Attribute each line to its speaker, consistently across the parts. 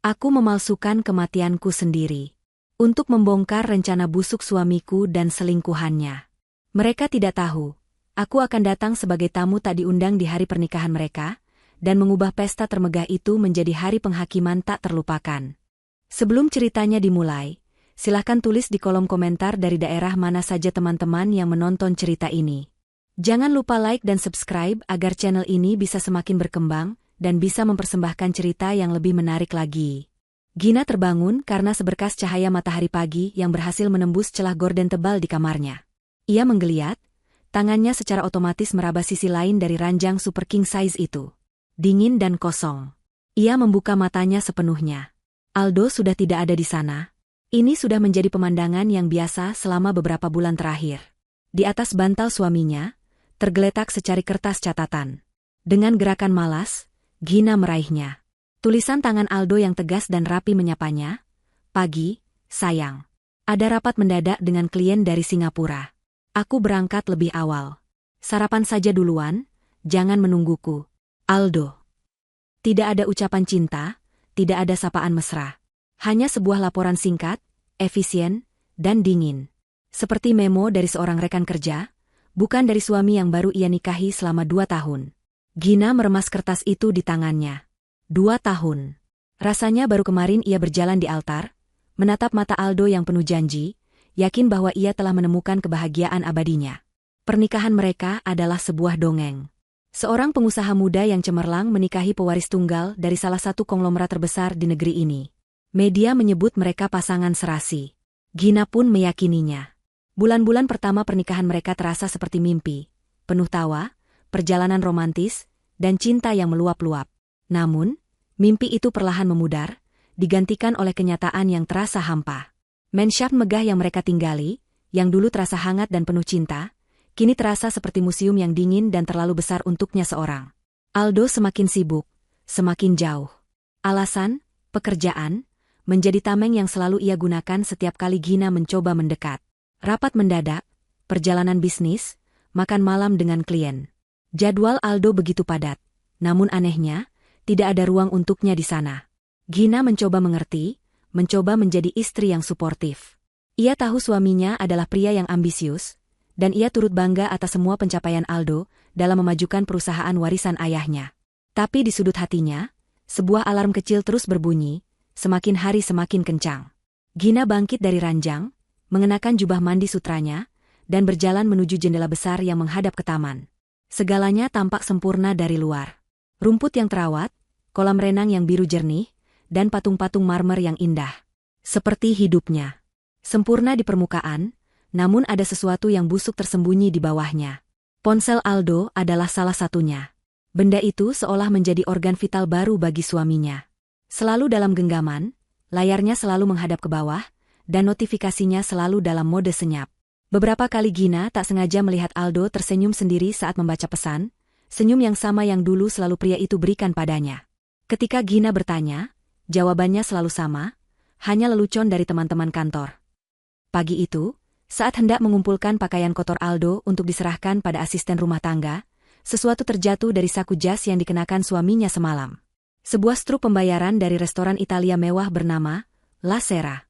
Speaker 1: Aku memalsukan kematianku sendiri untuk membongkar rencana busuk suamiku dan selingkuhannya. Mereka tidak tahu, aku akan datang sebagai tamu tak diundang di hari pernikahan mereka, dan mengubah pesta termegah itu menjadi hari penghakiman tak terlupakan. Sebelum ceritanya dimulai, silahkan tulis di kolom komentar dari daerah mana saja teman-teman yang menonton cerita ini. Jangan lupa like dan subscribe agar channel ini bisa semakin berkembang dan bisa mempersembahkan cerita yang lebih menarik lagi. Gina terbangun karena seberkas cahaya matahari pagi yang berhasil menembus celah gorden tebal di kamarnya. Ia menggeliat, tangannya secara otomatis meraba sisi lain dari ranjang super king size itu. Dingin dan kosong. Ia membuka matanya sepenuhnya. Aldo sudah tidak ada di sana. Ini sudah menjadi pemandangan yang biasa selama beberapa bulan terakhir. Di atas bantal suaminya, tergeletak secari kertas catatan. Dengan gerakan malas, Gina meraihnya. Tulisan tangan Aldo yang tegas dan rapi menyapanya. Pagi, sayang. Ada rapat mendadak dengan klien dari Singapura. Aku berangkat lebih awal. Sarapan saja duluan, jangan menungguku. Aldo. Tidak ada ucapan cinta, tidak ada sapaan mesra. Hanya sebuah laporan singkat, efisien, dan dingin. Seperti memo dari seorang rekan kerja, bukan dari suami yang baru ia nikahi selama 2 tahun. Gina meremas kertas itu di tangannya. 2 tahun. Rasanya baru kemarin ia berjalan di altar, menatap mata Aldo yang penuh janji, yakin bahwa ia telah menemukan kebahagiaan abadinya. Pernikahan mereka adalah sebuah dongeng. Seorang pengusaha muda yang cemerlang menikahi pewaris tunggal dari salah satu konglomerat terbesar di negeri ini. Media menyebut mereka pasangan serasi. Gina pun meyakininya. Bulan-bulan pertama pernikahan mereka terasa seperti mimpi, penuh tawa, perjalanan romantis, dan cinta yang meluap-luap. Namun, mimpi itu perlahan memudar, digantikan oleh kenyataan yang terasa hampa. Mansion megah yang mereka tinggali, yang dulu terasa hangat dan penuh cinta, kini terasa seperti museum yang dingin dan terlalu besar untuknya seorang. Aldo semakin sibuk, semakin jauh. Alasan, pekerjaan, menjadi tameng yang selalu ia gunakan setiap kali Gina mencoba mendekat. Rapat mendadak, perjalanan bisnis, makan malam dengan klien. Jadwal Aldo begitu padat, namun anehnya, tidak ada ruang untuknya di sana. Gina mencoba mengerti, mencoba menjadi istri yang suportif. Ia tahu suaminya adalah pria yang ambisius, dan ia turut bangga atas semua pencapaian Aldo dalam memajukan perusahaan warisan ayahnya. Tapi di sudut hatinya, sebuah alarm kecil terus berbunyi, semakin hari semakin kencang. Gina bangkit dari ranjang, mengenakan jubah mandi sutranya, dan berjalan menuju jendela besar yang menghadap ke taman. Segalanya tampak sempurna dari luar. Rumput yang terawat, kolam renang yang biru jernih, dan patung-patung marmer yang indah. Seperti hidupnya. Sempurna di permukaan, namun ada sesuatu yang busuk tersembunyi di bawahnya. Ponsel Aldo adalah salah satunya. Benda itu seolah menjadi organ vital baru bagi suaminya. Selalu dalam genggaman, layarnya selalu menghadap ke bawah, dan notifikasinya selalu dalam mode senyap. Beberapa kali Gina tak sengaja melihat Aldo tersenyum sendiri saat membaca pesan, senyum yang sama yang dulu selalu pria itu berikan padanya. Ketika Gina bertanya, jawabannya selalu sama, hanya lelucon dari teman-teman kantor. Pagi itu, saat hendak mengumpulkan pakaian kotor Aldo untuk diserahkan pada asisten rumah tangga, sesuatu terjatuh dari saku jas yang dikenakan suaminya semalam. Sebuah struk pembayaran dari restoran Italia mewah bernama La Sera.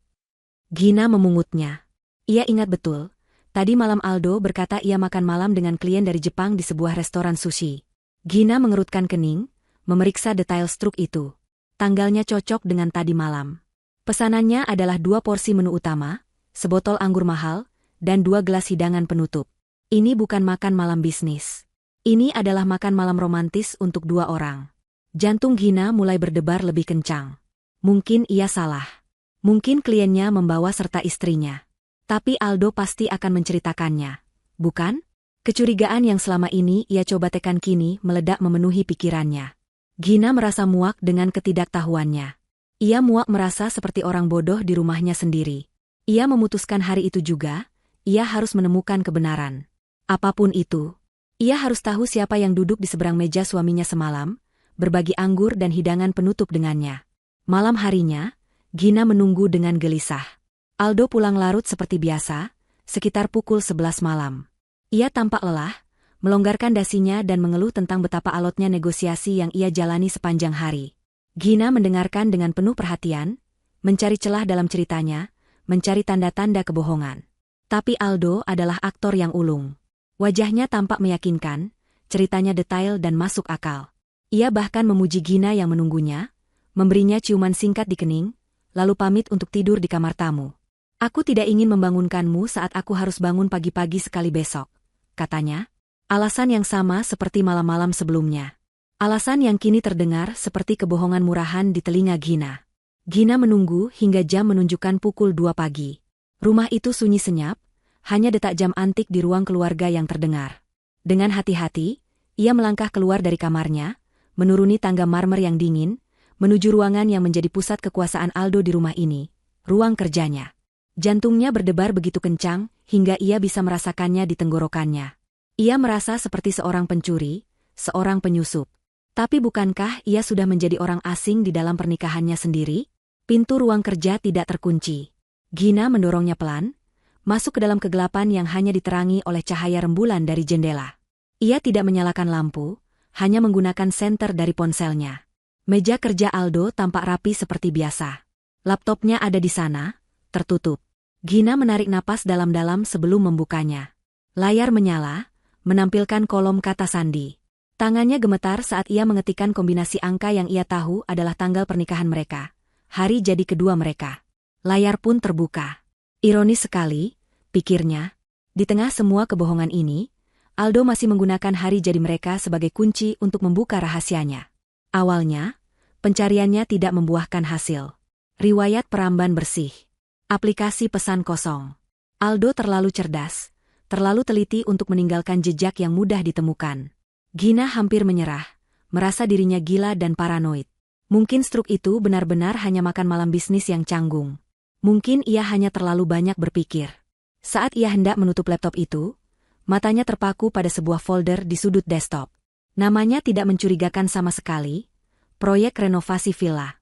Speaker 1: Gina memungutnya. Ia ingat betul, tadi malam Aldo berkata ia makan malam dengan klien dari Jepang di sebuah restoran sushi. Gina mengerutkan kening, memeriksa detail struk itu. Tanggalnya cocok dengan tadi malam. Pesanannya adalah 2 porsi menu utama, sebotol anggur mahal, dan 2 gelas hidangan penutup. Ini bukan makan malam bisnis. Ini adalah makan malam romantis untuk 2 orang. Jantung Gina mulai berdebar lebih kencang. Mungkin ia salah. Mungkin kliennya membawa serta istrinya. Tapi Aldo pasti akan menceritakannya. Bukan? Kecurigaan yang selama ini ia coba tekan kini meledak memenuhi pikirannya. Gina merasa muak dengan ketidaktahuannya. Ia muak merasa seperti orang bodoh di rumahnya sendiri. Ia memutuskan hari itu juga, ia harus menemukan kebenaran. Apapun itu, ia harus tahu siapa yang duduk di seberang meja suaminya semalam, berbagi anggur dan hidangan penutup dengannya. Malam harinya, Gina menunggu dengan gelisah. Aldo pulang larut seperti biasa, sekitar pukul 11 malam. Ia tampak lelah, melonggarkan dasinya dan mengeluh tentang betapa alotnya negosiasi yang ia jalani sepanjang hari. Gina mendengarkan dengan penuh perhatian, mencari celah dalam ceritanya, mencari tanda-tanda kebohongan. Tapi Aldo adalah aktor yang ulung. Wajahnya tampak meyakinkan, ceritanya detail dan masuk akal. Ia bahkan memuji Gina yang menunggunya, memberinya ciuman singkat di kening, lalu pamit untuk tidur di kamar tamu. Aku tidak ingin membangunkanmu saat aku harus bangun pagi-pagi sekali besok, katanya. Alasan yang sama seperti malam-malam sebelumnya. Alasan yang kini terdengar seperti kebohongan murahan di telinga Gina. Gina menunggu hingga jam menunjukkan pukul 2 pagi. Rumah itu sunyi senyap, hanya detak jam antik di ruang keluarga yang terdengar. Dengan hati-hati, ia melangkah keluar dari kamarnya, menuruni tangga marmer yang dingin, menuju ruangan yang menjadi pusat kekuasaan Aldo di rumah ini, ruang kerjanya. Jantungnya berdebar begitu kencang, hingga ia bisa merasakannya di tenggorokannya. Ia merasa seperti seorang pencuri, seorang penyusup. Tapi bukankah ia sudah menjadi orang asing di dalam pernikahannya sendiri? Pintu ruang kerja tidak terkunci. Gina mendorongnya pelan, masuk ke dalam kegelapan yang hanya diterangi oleh cahaya rembulan dari jendela. Ia tidak menyalakan lampu, hanya menggunakan senter dari ponselnya. Meja kerja Aldo tampak rapi seperti biasa. Laptopnya ada di sana, tertutup. Gina menarik napas dalam-dalam sebelum membukanya. Layar menyala, menampilkan kolom kata sandi. Tangannya gemetar saat ia mengetikkan kombinasi angka yang ia tahu adalah tanggal pernikahan mereka, hari jadi kedua mereka. Layar pun terbuka. Ironis sekali, pikirnya. Di tengah semua kebohongan ini, Aldo masih menggunakan hari jadi mereka sebagai kunci untuk membuka rahasianya. Awalnya, pencariannya tidak membuahkan hasil. Riwayat peramban bersih. Aplikasi pesan kosong. Aldo terlalu cerdas, terlalu teliti untuk meninggalkan jejak yang mudah ditemukan. Gina hampir menyerah, merasa dirinya gila dan paranoid. Mungkin struk itu benar-benar hanya makan malam bisnis yang canggung. Mungkin ia hanya terlalu banyak berpikir. Saat ia hendak menutup laptop itu, matanya terpaku pada sebuah folder di sudut desktop. Namanya tidak mencurigakan sama sekali, proyek renovasi villa.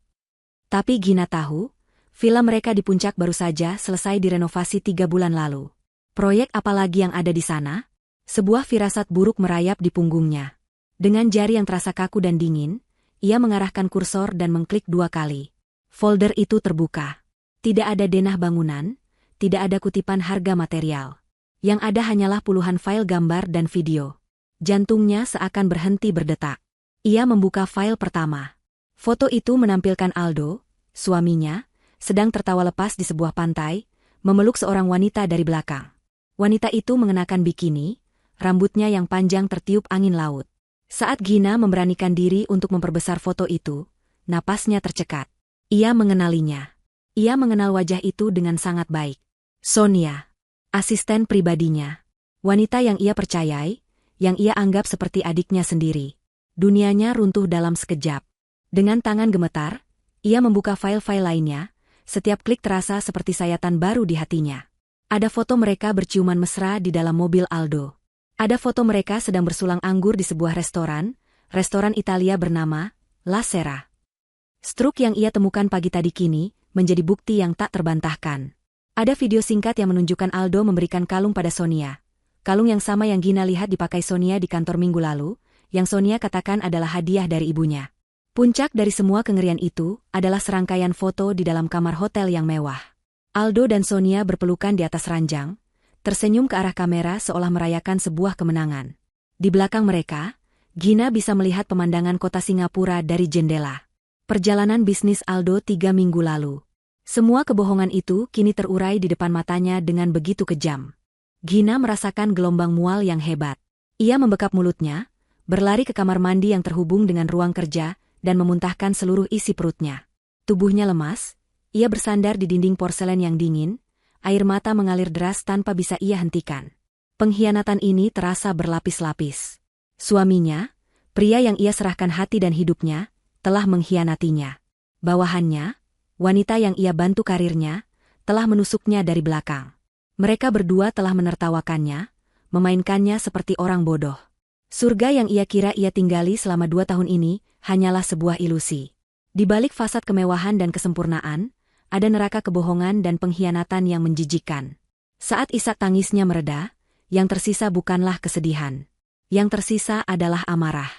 Speaker 1: Tapi Gina tahu, villa mereka di puncak baru saja selesai direnovasi 3 bulan lalu. Proyek apalagi yang ada di sana? Sebuah firasat buruk merayap di punggungnya. Dengan jari yang terasa kaku dan dingin, ia mengarahkan kursor dan mengklik 2 kali. Folder itu terbuka. Tidak ada denah bangunan, tidak ada kutipan harga material. Yang ada hanyalah puluhan file gambar dan video. Jantungnya seakan berhenti berdetak. Ia membuka file pertama. Foto itu menampilkan Aldo, suaminya, sedang tertawa lepas di sebuah pantai, memeluk seorang wanita dari belakang. Wanita itu mengenakan bikini, rambutnya yang panjang tertiup angin laut. Saat Gina memberanikan diri untuk memperbesar foto itu, napasnya tercekat. Ia mengenalinya. Ia mengenal wajah itu dengan sangat baik. Sonia, asisten pribadinya. Wanita yang ia percayai, yang ia anggap seperti adiknya sendiri. Dunianya runtuh dalam sekejap. Dengan tangan gemetar, ia membuka file-file lainnya, setiap klik terasa seperti sayatan baru di hatinya. Ada foto mereka berciuman mesra di dalam mobil Aldo. Ada foto mereka sedang bersulang anggur di sebuah restoran Italia bernama La Sera. Struk yang ia temukan pagi tadi kini menjadi bukti yang tak terbantahkan. Ada video singkat yang menunjukkan Aldo memberikan kalung pada Sonia. Kalung yang sama yang Gina lihat dipakai Sonia di kantor minggu lalu, yang Sonia katakan adalah hadiah dari ibunya. Puncak dari semua kengerian itu adalah serangkaian foto di dalam kamar hotel yang mewah. Aldo dan Sonia berpelukan di atas ranjang, tersenyum ke arah kamera seolah merayakan sebuah kemenangan. Di belakang mereka, Gina bisa melihat pemandangan kota Singapura dari jendela. Perjalanan bisnis Aldo 3 minggu lalu. Semua kebohongan itu kini terurai di depan matanya dengan begitu kejam. Gina merasakan gelombang mual yang hebat. Ia membekap mulutnya, berlari ke kamar mandi yang terhubung dengan ruang kerja, dan memuntahkan seluruh isi perutnya. Tubuhnya lemas, ia bersandar di dinding porselen yang dingin, air mata mengalir deras tanpa bisa ia hentikan. Pengkhianatan ini terasa berlapis-lapis. Suaminya, pria yang ia serahkan hati dan hidupnya, telah mengkhianatinya. Bawahannya, wanita yang ia bantu karirnya, telah menusuknya dari belakang. Mereka berdua telah menertawakannya, memainkannya seperti orang bodoh. Surga yang ia kira ia tinggali selama 2 tahun ini, hanyalah sebuah ilusi. Di balik fasad kemewahan dan kesempurnaan, ada neraka kebohongan dan pengkhianatan yang menjijikkan. Saat isak tangisnya mereda, yang tersisa bukanlah kesedihan. Yang tersisa adalah amarah.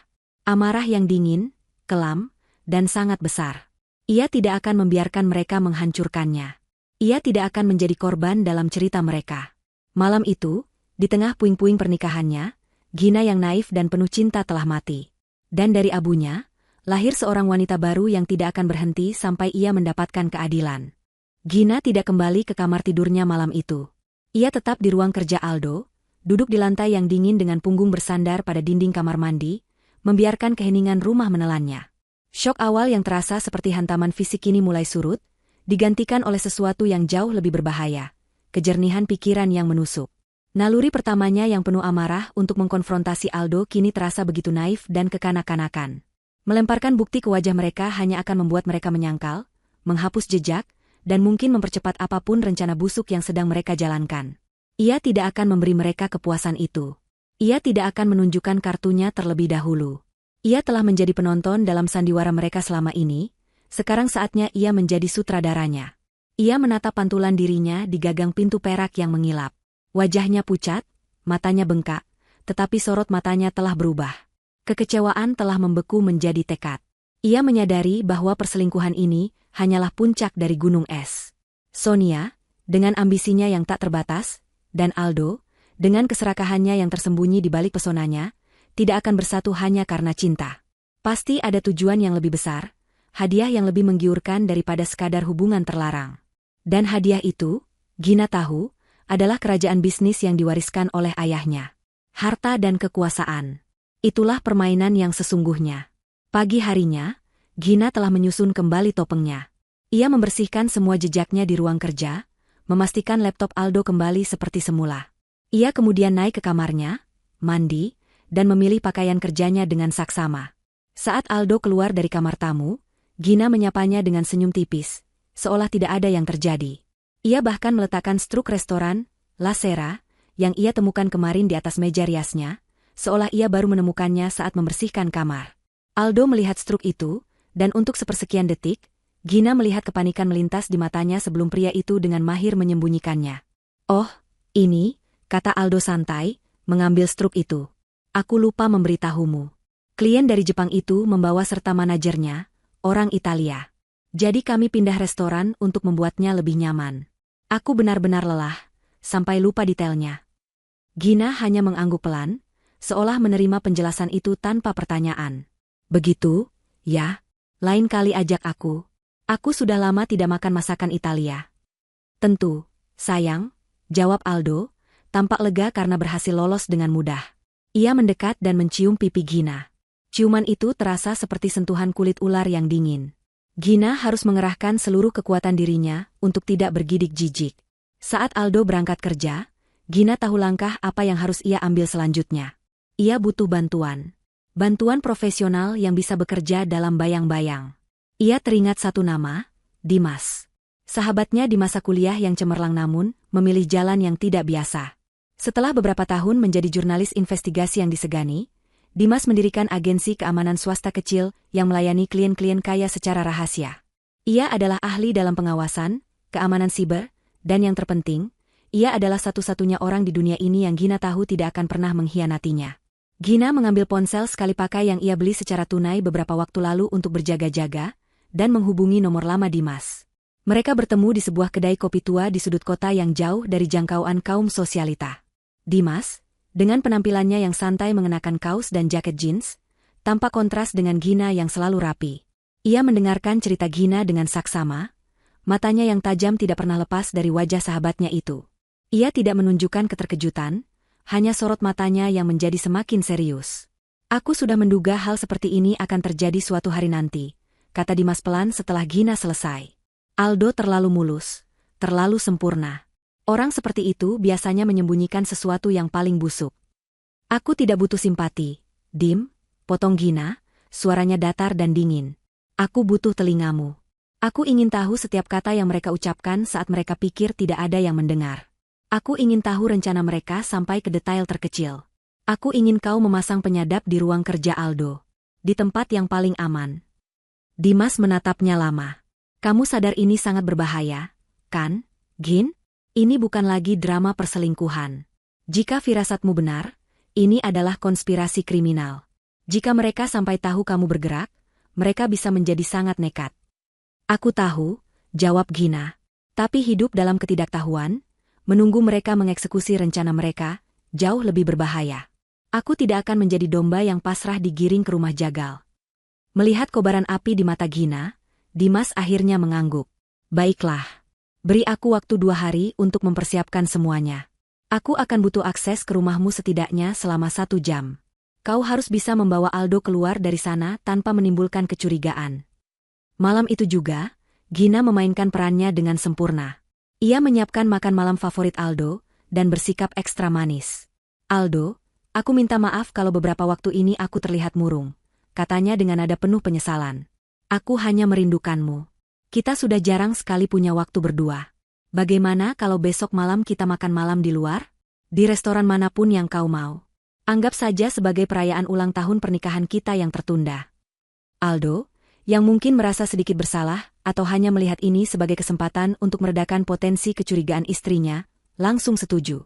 Speaker 1: Amarah yang dingin, kelam, dan sangat besar. Ia tidak akan membiarkan mereka menghancurkannya. Ia tidak akan menjadi korban dalam cerita mereka. Malam itu, di tengah puing-puing pernikahannya, Gina yang naif dan penuh cinta telah mati. Dan dari abunya, lahir seorang wanita baru yang tidak akan berhenti sampai ia mendapatkan keadilan. Gina tidak kembali ke kamar tidurnya malam itu. Ia tetap di ruang kerja Aldo, duduk di lantai yang dingin dengan punggung bersandar pada dinding kamar mandi, membiarkan keheningan rumah menelannya. Syok awal yang terasa seperti hantaman fisik kini mulai surut, digantikan oleh sesuatu yang jauh lebih berbahaya, kejernihan pikiran yang menusuk. Naluri pertamanya yang penuh amarah untuk mengkonfrontasi Aldo kini terasa begitu naif dan kekanak-kanakan. Melemparkan bukti ke wajah mereka hanya akan membuat mereka menyangkal, menghapus jejak, dan mungkin mempercepat apapun rencana busuk yang sedang mereka jalankan. Ia tidak akan memberi mereka kepuasan itu. Ia tidak akan menunjukkan kartunya terlebih dahulu. Ia telah menjadi penonton dalam sandiwara mereka selama ini, sekarang saatnya ia menjadi sutradaranya. Ia menatap pantulan dirinya di gagang pintu perak yang mengilap. Wajahnya pucat, matanya bengkak, tetapi sorot matanya telah berubah. Kekecewaan telah membeku menjadi tekad. Ia menyadari bahwa perselingkuhan ini hanyalah puncak dari gunung es. Sonia, dengan ambisinya yang tak terbatas, dan Aldo, dengan keserakahannya yang tersembunyi di balik pesonanya, tidak akan bersatu hanya karena cinta. Pasti ada tujuan yang lebih besar, hadiah yang lebih menggiurkan daripada sekadar hubungan terlarang. Dan hadiah itu, Gina tahu, adalah kerajaan bisnis yang diwariskan oleh ayahnya. Harta dan kekuasaan. Itulah permainan yang sesungguhnya. Pagi harinya, Gina telah menyusun kembali topengnya. Ia membersihkan semua jejaknya di ruang kerja, memastikan laptop Aldo kembali seperti semula. Ia kemudian naik ke kamarnya, mandi, dan memilih pakaian kerjanya dengan saksama. Saat Aldo keluar dari kamar tamu, Gina menyapanya dengan senyum tipis, seolah tidak ada yang terjadi. Ia bahkan meletakkan struk restoran, La Sera, yang ia temukan kemarin di atas meja riasnya, seolah ia baru menemukannya saat membersihkan kamar. Aldo melihat struk itu, dan untuk sepersekian detik, Gina melihat kepanikan melintas di matanya sebelum pria itu dengan mahir menyembunyikannya. "Oh, ini," kata Aldo santai, mengambil struk itu. "Aku lupa memberitahumu. Klien dari Jepang itu membawa serta manajernya, orang Italia. Jadi kami pindah restoran untuk membuatnya lebih nyaman. Aku benar-benar lelah, sampai lupa detailnya." Gina hanya mengangguk pelan, seolah menerima penjelasan itu tanpa pertanyaan. "Begitu, ya? Lain kali ajak aku. Aku sudah lama tidak makan masakan Italia." "Tentu, sayang," jawab Aldo, tampak lega karena berhasil lolos dengan mudah. Ia mendekat dan mencium pipi Gina. Ciuman itu terasa seperti sentuhan kulit ular yang dingin. Gina harus mengerahkan seluruh kekuatan dirinya untuk tidak bergidik jijik. Saat Aldo berangkat kerja, Gina tahu langkah apa yang harus ia ambil selanjutnya. Ia butuh bantuan. Bantuan profesional yang bisa bekerja dalam bayang-bayang. Ia teringat satu nama, Dimas. Sahabatnya di masa kuliah yang cemerlang namun memilih jalan yang tidak biasa. Setelah beberapa tahun menjadi jurnalis investigasi yang disegani, Dimas mendirikan agensi keamanan swasta kecil yang melayani klien-klien kaya secara rahasia. Ia adalah ahli dalam pengawasan, keamanan siber, dan yang terpenting, ia adalah satu-satunya orang di dunia ini yang Gina tahu tidak akan pernah mengkhianatinya. Gina mengambil ponsel sekali pakai yang ia beli secara tunai beberapa waktu lalu untuk berjaga-jaga, dan menghubungi nomor lama Dimas. Mereka bertemu di sebuah kedai kopi tua di sudut kota yang jauh dari jangkauan kaum sosialita. Dimas, dengan penampilannya yang santai mengenakan kaos dan jaket jeans, tampak kontras dengan Gina yang selalu rapi. Ia mendengarkan cerita Gina dengan saksama, matanya yang tajam tidak pernah lepas dari wajah sahabatnya itu. Ia tidak menunjukkan keterkejutan, hanya sorot matanya yang menjadi semakin serius. "Aku sudah menduga hal seperti ini akan terjadi suatu hari nanti," kata Dimas pelan setelah Gina selesai. "Aldo terlalu mulus, terlalu sempurna. Orang seperti itu biasanya menyembunyikan sesuatu yang paling busuk." "Aku tidak butuh simpati, Dim," potong Gina, suaranya datar dan dingin. "Aku butuh telingamu. Aku ingin tahu setiap kata yang mereka ucapkan saat mereka pikir tidak ada yang mendengar. Aku ingin tahu rencana mereka sampai ke detail terkecil. Aku ingin kau memasang penyadap di ruang kerja Aldo. Di tempat yang paling aman." Dimas menatapnya lama. "Kamu sadar ini sangat berbahaya, kan, Gin? Ini bukan lagi drama perselingkuhan. Jika firasatmu benar, ini adalah konspirasi kriminal. Jika mereka sampai tahu kamu bergerak, mereka bisa menjadi sangat nekat. Aku tahu, jawab Gina. Tapi hidup dalam ketidaktahuan, menunggu mereka mengeksekusi rencana mereka, jauh lebih berbahaya. Aku tidak akan menjadi domba yang pasrah digiring ke rumah jagal. Melihat kobaran api di mata Gina, Dimas akhirnya mengangguk. Baiklah. Beri aku waktu 2 hari untuk mempersiapkan semuanya. Aku akan butuh akses ke rumahmu setidaknya selama 1 jam. Kau harus bisa membawa Aldo keluar dari sana tanpa menimbulkan kecurigaan. Malam itu juga, Gina memainkan perannya dengan sempurna. Ia menyiapkan makan malam favorit Aldo, dan bersikap ekstra manis. Aldo, aku minta maaf kalau beberapa waktu ini aku terlihat murung, katanya dengan nada penuh penyesalan. Aku hanya merindukanmu. Kita sudah jarang sekali punya waktu berdua. Bagaimana kalau besok malam kita makan malam di luar? Di restoran manapun yang kau mau. Anggap saja sebagai perayaan ulang tahun pernikahan kita yang tertunda. Aldo, yang mungkin merasa sedikit bersalah, atau hanya melihat ini sebagai kesempatan untuk meredakan potensi kecurigaan istrinya, langsung setuju.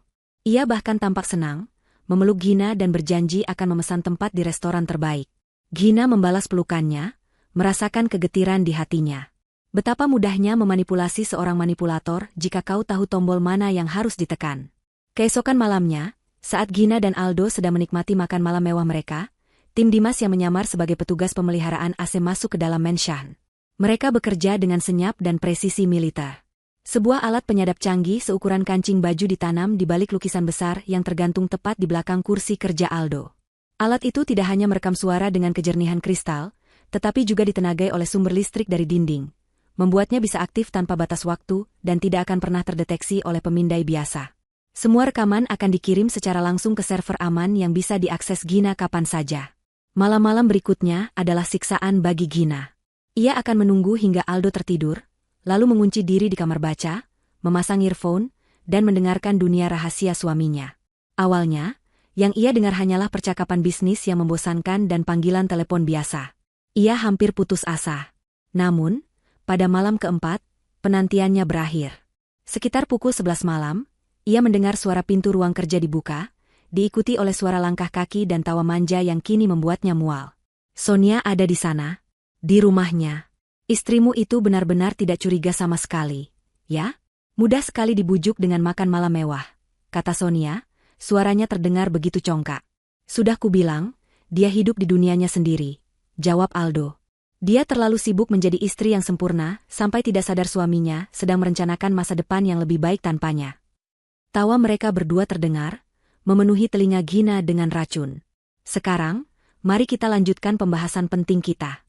Speaker 1: Ia bahkan tampak senang, memeluk Gina dan berjanji akan memesan tempat di restoran terbaik. Gina membalas pelukannya, merasakan kegetiran di hatinya. Betapa mudahnya memanipulasi seorang manipulator jika kau tahu tombol mana yang harus ditekan. Keesokan malamnya, saat Gina dan Aldo sedang menikmati makan malam mewah mereka, tim Dimas yang menyamar sebagai petugas pemeliharaan AC masuk ke dalam mansion. Mereka bekerja dengan senyap dan presisi militer. Sebuah alat penyadap canggih seukuran kancing baju ditanam di balik lukisan besar yang tergantung tepat di belakang kursi kerja Aldo. Alat itu tidak hanya merekam suara dengan kejernihan kristal, tetapi juga ditenagai oleh sumber listrik dari dinding, membuatnya bisa aktif tanpa batas waktu dan tidak akan pernah terdeteksi oleh pemindai biasa. Semua rekaman akan dikirim secara langsung ke server aman yang bisa diakses Gina kapan saja. Malam-malam berikutnya adalah siksaan bagi Gina. Ia akan menunggu hingga Aldo tertidur, lalu mengunci diri di kamar baca, memasang earphone, dan mendengarkan dunia rahasia suaminya. Awalnya, yang ia dengar hanyalah percakapan bisnis yang membosankan dan panggilan telepon biasa. Ia hampir putus asa. Namun, pada malam keempat, penantiannya berakhir. Sekitar pukul 11 malam, ia mendengar suara pintu ruang kerja dibuka, diikuti oleh suara langkah kaki dan tawa manja yang kini membuatnya mual. Sonia ada di sana, di rumahnya. Istrimu itu benar-benar tidak curiga sama sekali, ya? Mudah sekali dibujuk dengan makan malam mewah, kata Sonia, suaranya terdengar begitu congkak. Sudah kubilang, dia hidup di dunianya sendiri, jawab Aldo. Dia terlalu sibuk menjadi istri yang sempurna sampai tidak sadar suaminya sedang merencanakan masa depan yang lebih baik tanpanya. Tawa mereka berdua terdengar, memenuhi telinga Gina dengan racun. Sekarang, mari kita lanjutkan pembahasan penting kita.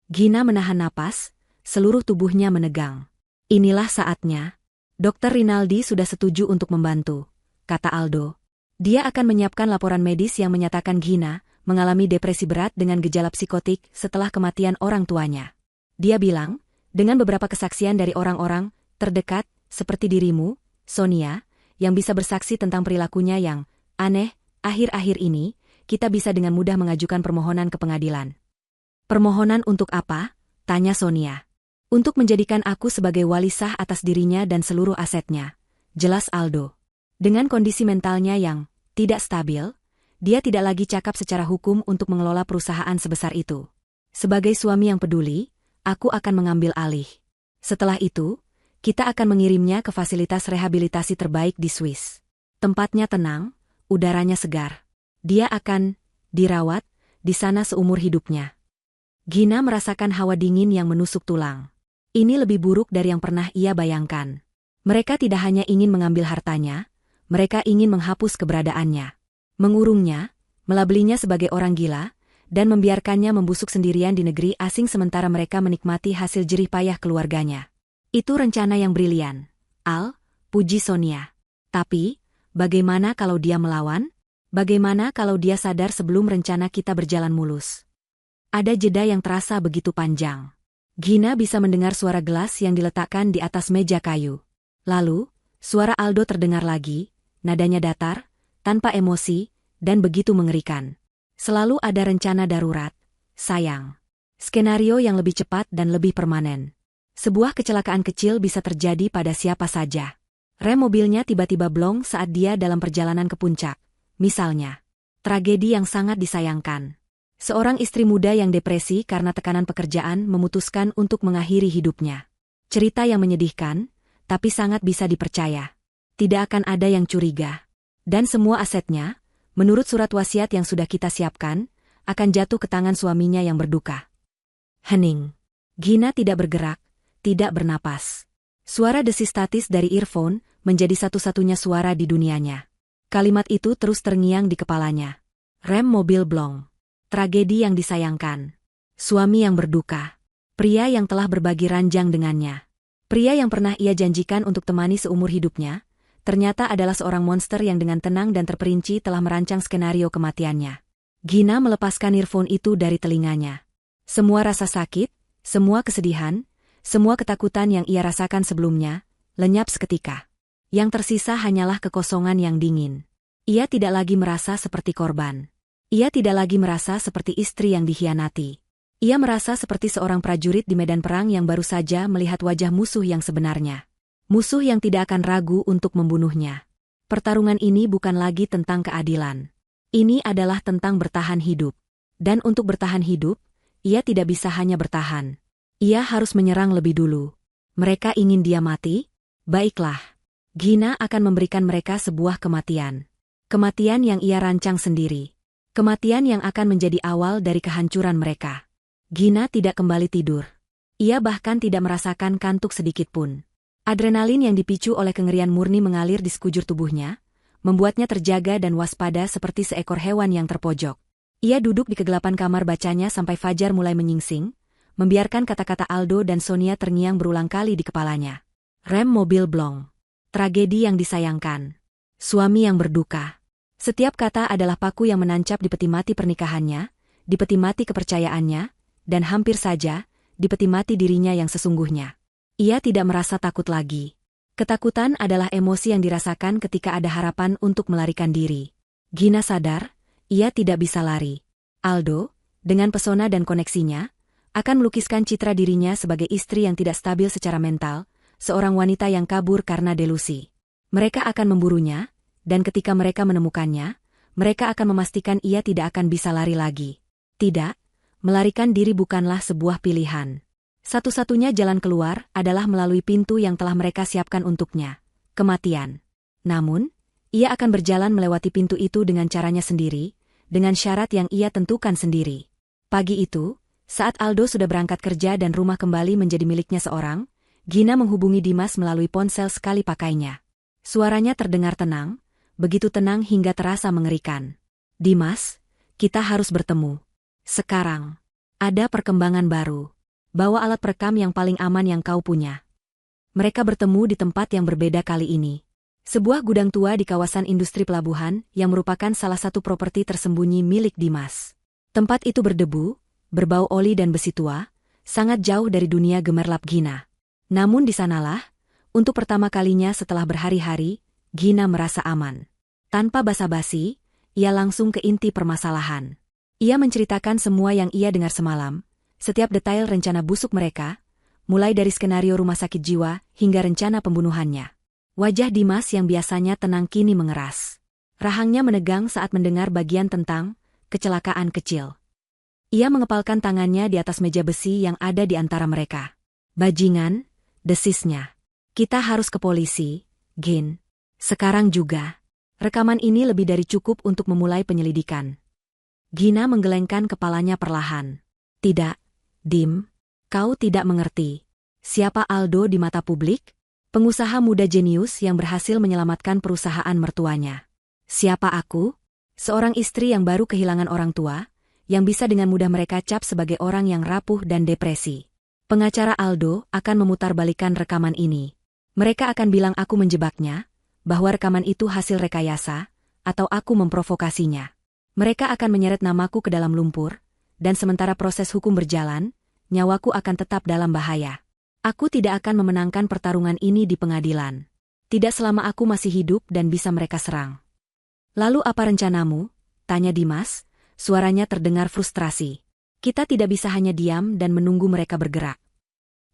Speaker 1: Gina menahan napas, seluruh tubuhnya menegang. Inilah saatnya. Dokter Rinaldi sudah setuju untuk membantu, kata Aldo. Dia akan menyiapkan laporan medis yang menyatakan Gina mengalami depresi berat dengan gejala psikotik setelah kematian orang tuanya. Dia bilang, dengan beberapa kesaksian dari orang-orang terdekat, seperti dirimu, Sonia, yang bisa bersaksi tentang perilakunya yang aneh, akhir-akhir ini, kita bisa dengan mudah mengajukan permohonan ke pengadilan. Permohonan untuk apa? Tanya Sonia. Untuk menjadikan aku sebagai wali sah atas dirinya dan seluruh asetnya, jelas Aldo. Dengan kondisi mentalnya yang tidak stabil, dia tidak lagi cakap secara hukum untuk mengelola perusahaan sebesar itu. Sebagai suami yang peduli, aku akan mengambil alih. Setelah itu, kita akan mengirimnya ke fasilitas rehabilitasi terbaik di Swiss. Tempatnya tenang, udaranya segar. Dia akan dirawat di sana seumur hidupnya. Gina merasakan hawa dingin yang menusuk tulang. Ini lebih buruk dari yang pernah ia bayangkan. Mereka tidak hanya ingin mengambil hartanya, mereka ingin menghapus keberadaannya. Mengurungnya, melabelinya sebagai orang gila, dan membiarkannya membusuk sendirian di negeri asing sementara mereka menikmati hasil jerih payah keluarganya. Itu rencana yang brilian, Al, puji Sonia. Tapi, bagaimana kalau dia melawan? Bagaimana kalau dia sadar sebelum rencana kita berjalan mulus? Ada jeda yang terasa begitu panjang. Gina bisa mendengar suara gelas yang diletakkan di atas meja kayu. Lalu, suara Aldo terdengar lagi, nadanya datar, tanpa emosi, dan begitu mengerikan. Selalu ada rencana darurat, sayang. Skenario yang lebih cepat dan lebih permanen. Sebuah kecelakaan kecil bisa terjadi pada siapa saja. Rem mobilnya tiba-tiba blong saat dia dalam perjalanan ke puncak. Misalnya, tragedi yang sangat disayangkan. Seorang istri muda yang depresi karena tekanan pekerjaan memutuskan untuk mengakhiri hidupnya. Cerita yang menyedihkan, tapi sangat bisa dipercaya. Tidak akan ada yang curiga. Dan semua asetnya, menurut surat wasiat yang sudah kita siapkan, akan jatuh ke tangan suaminya yang berduka. Hening. Gina tidak bergerak, tidak bernapas. Suara desis statis dari earphone menjadi satu-satunya suara di dunianya. Kalimat itu terus terngiang di kepalanya. Rem mobil blong. Tragedi yang disayangkan. Suami yang berduka. Pria yang telah berbagi ranjang dengannya. Pria yang pernah ia janjikan untuk temani seumur hidupnya, ternyata adalah seorang monster yang dengan tenang dan terperinci telah merancang skenario kematiannya. Gina melepaskan earphone itu dari telinganya. Semua rasa sakit, semua kesedihan, semua ketakutan yang ia rasakan sebelumnya, lenyap seketika. Yang tersisa hanyalah kekosongan yang dingin. Ia tidak lagi merasa seperti korban. Ia tidak lagi merasa seperti istri yang dikhianati. Ia merasa seperti seorang prajurit di medan perang yang baru saja melihat wajah musuh yang sebenarnya. Musuh yang tidak akan ragu untuk membunuhnya. Pertarungan ini bukan lagi tentang keadilan. Ini adalah tentang bertahan hidup. Dan untuk bertahan hidup, ia tidak bisa hanya bertahan. Ia harus menyerang lebih dulu. Mereka ingin dia mati? Baiklah. Gina akan memberikan mereka sebuah kematian. Kematian yang ia rancang sendiri. Kematian yang akan menjadi awal dari kehancuran mereka. Gina tidak kembali tidur. Ia bahkan tidak merasakan kantuk sedikitpun. Adrenalin yang dipicu oleh kengerian murni mengalir di sekujur tubuhnya, membuatnya terjaga dan waspada seperti seekor hewan yang terpojok. Ia duduk di kegelapan kamar bacanya sampai fajar mulai menyingsing, membiarkan kata-kata Aldo dan Sonia terngiang berulang kali di kepalanya. Rem mobil blong. Tragedi yang disayangkan. Suami yang berduka. Setiap kata adalah paku yang menancap di peti mati pernikahannya, di peti mati kepercayaannya, dan hampir saja, di peti mati dirinya yang sesungguhnya. Ia tidak merasa takut lagi. Ketakutan adalah emosi yang dirasakan ketika ada harapan untuk melarikan diri. Gina sadar, ia tidak bisa lari. Aldo, dengan pesona dan koneksinya, akan melukiskan citra dirinya sebagai istri yang tidak stabil secara mental, seorang wanita yang kabur karena delusi. Mereka akan memburunya, dan ketika mereka menemukannya, mereka akan memastikan ia tidak akan bisa lari lagi. Tidak, melarikan diri bukanlah sebuah pilihan. Satu-satunya jalan keluar adalah melalui pintu yang telah mereka siapkan untuknya, kematian. Namun, ia akan berjalan melewati pintu itu dengan caranya sendiri, dengan syarat yang ia tentukan sendiri. Pagi itu, saat Aldo sudah berangkat kerja dan rumah kembali menjadi miliknya seorang, Gina menghubungi Dimas melalui ponsel sekali pakainya. Suaranya terdengar tenang, begitu tenang hingga terasa mengerikan. Dimas, kita harus bertemu. Sekarang. Ada perkembangan baru. Bawa alat perekam yang paling aman yang kau punya. Mereka bertemu di tempat yang berbeda kali ini. Sebuah gudang tua di kawasan industri pelabuhan yang merupakan salah satu properti tersembunyi milik Dimas. Tempat itu berdebu, berbau oli dan besi tua, sangat jauh dari dunia gemerlap Gina. Namun di sanalah, untuk pertama kalinya setelah berhari-hari, Gina merasa aman. Tanpa basa-basi, ia langsung ke inti permasalahan. Ia menceritakan semua yang ia dengar semalam, setiap detail rencana busuk mereka, mulai dari skenario rumah sakit jiwa hingga rencana pembunuhannya. Wajah Dimas yang biasanya tenang kini mengeras. Rahangnya menegang saat mendengar bagian tentang kecelakaan kecil. Ia mengepalkan tangannya di atas meja besi yang ada di antara mereka. Bajingan, desisnya. Kita harus ke polisi, Gin. Sekarang juga. Rekaman ini lebih dari cukup untuk memulai penyelidikan. Gina menggelengkan kepalanya perlahan. Tidak, Dim. Kau tidak mengerti. Siapa Aldo di mata publik? Pengusaha muda jenius yang berhasil menyelamatkan perusahaan mertuanya. Siapa aku? Seorang istri yang baru kehilangan orang tua, yang bisa dengan mudah mereka cap sebagai orang yang rapuh dan depresi. Pengacara Aldo akan memutarbalikkan rekaman ini. Mereka akan bilang aku menjebaknya, bahwa rekaman itu hasil rekayasa, atau aku memprovokasinya. Mereka akan menyeret namaku ke dalam lumpur, dan sementara proses hukum berjalan, nyawaku akan tetap dalam bahaya. Aku tidak akan memenangkan pertarungan ini di pengadilan. Tidak selama aku masih hidup dan bisa mereka serang. Lalu apa rencanamu? Tanya Dimas, suaranya terdengar frustrasi. Kita tidak bisa hanya diam dan menunggu mereka bergerak.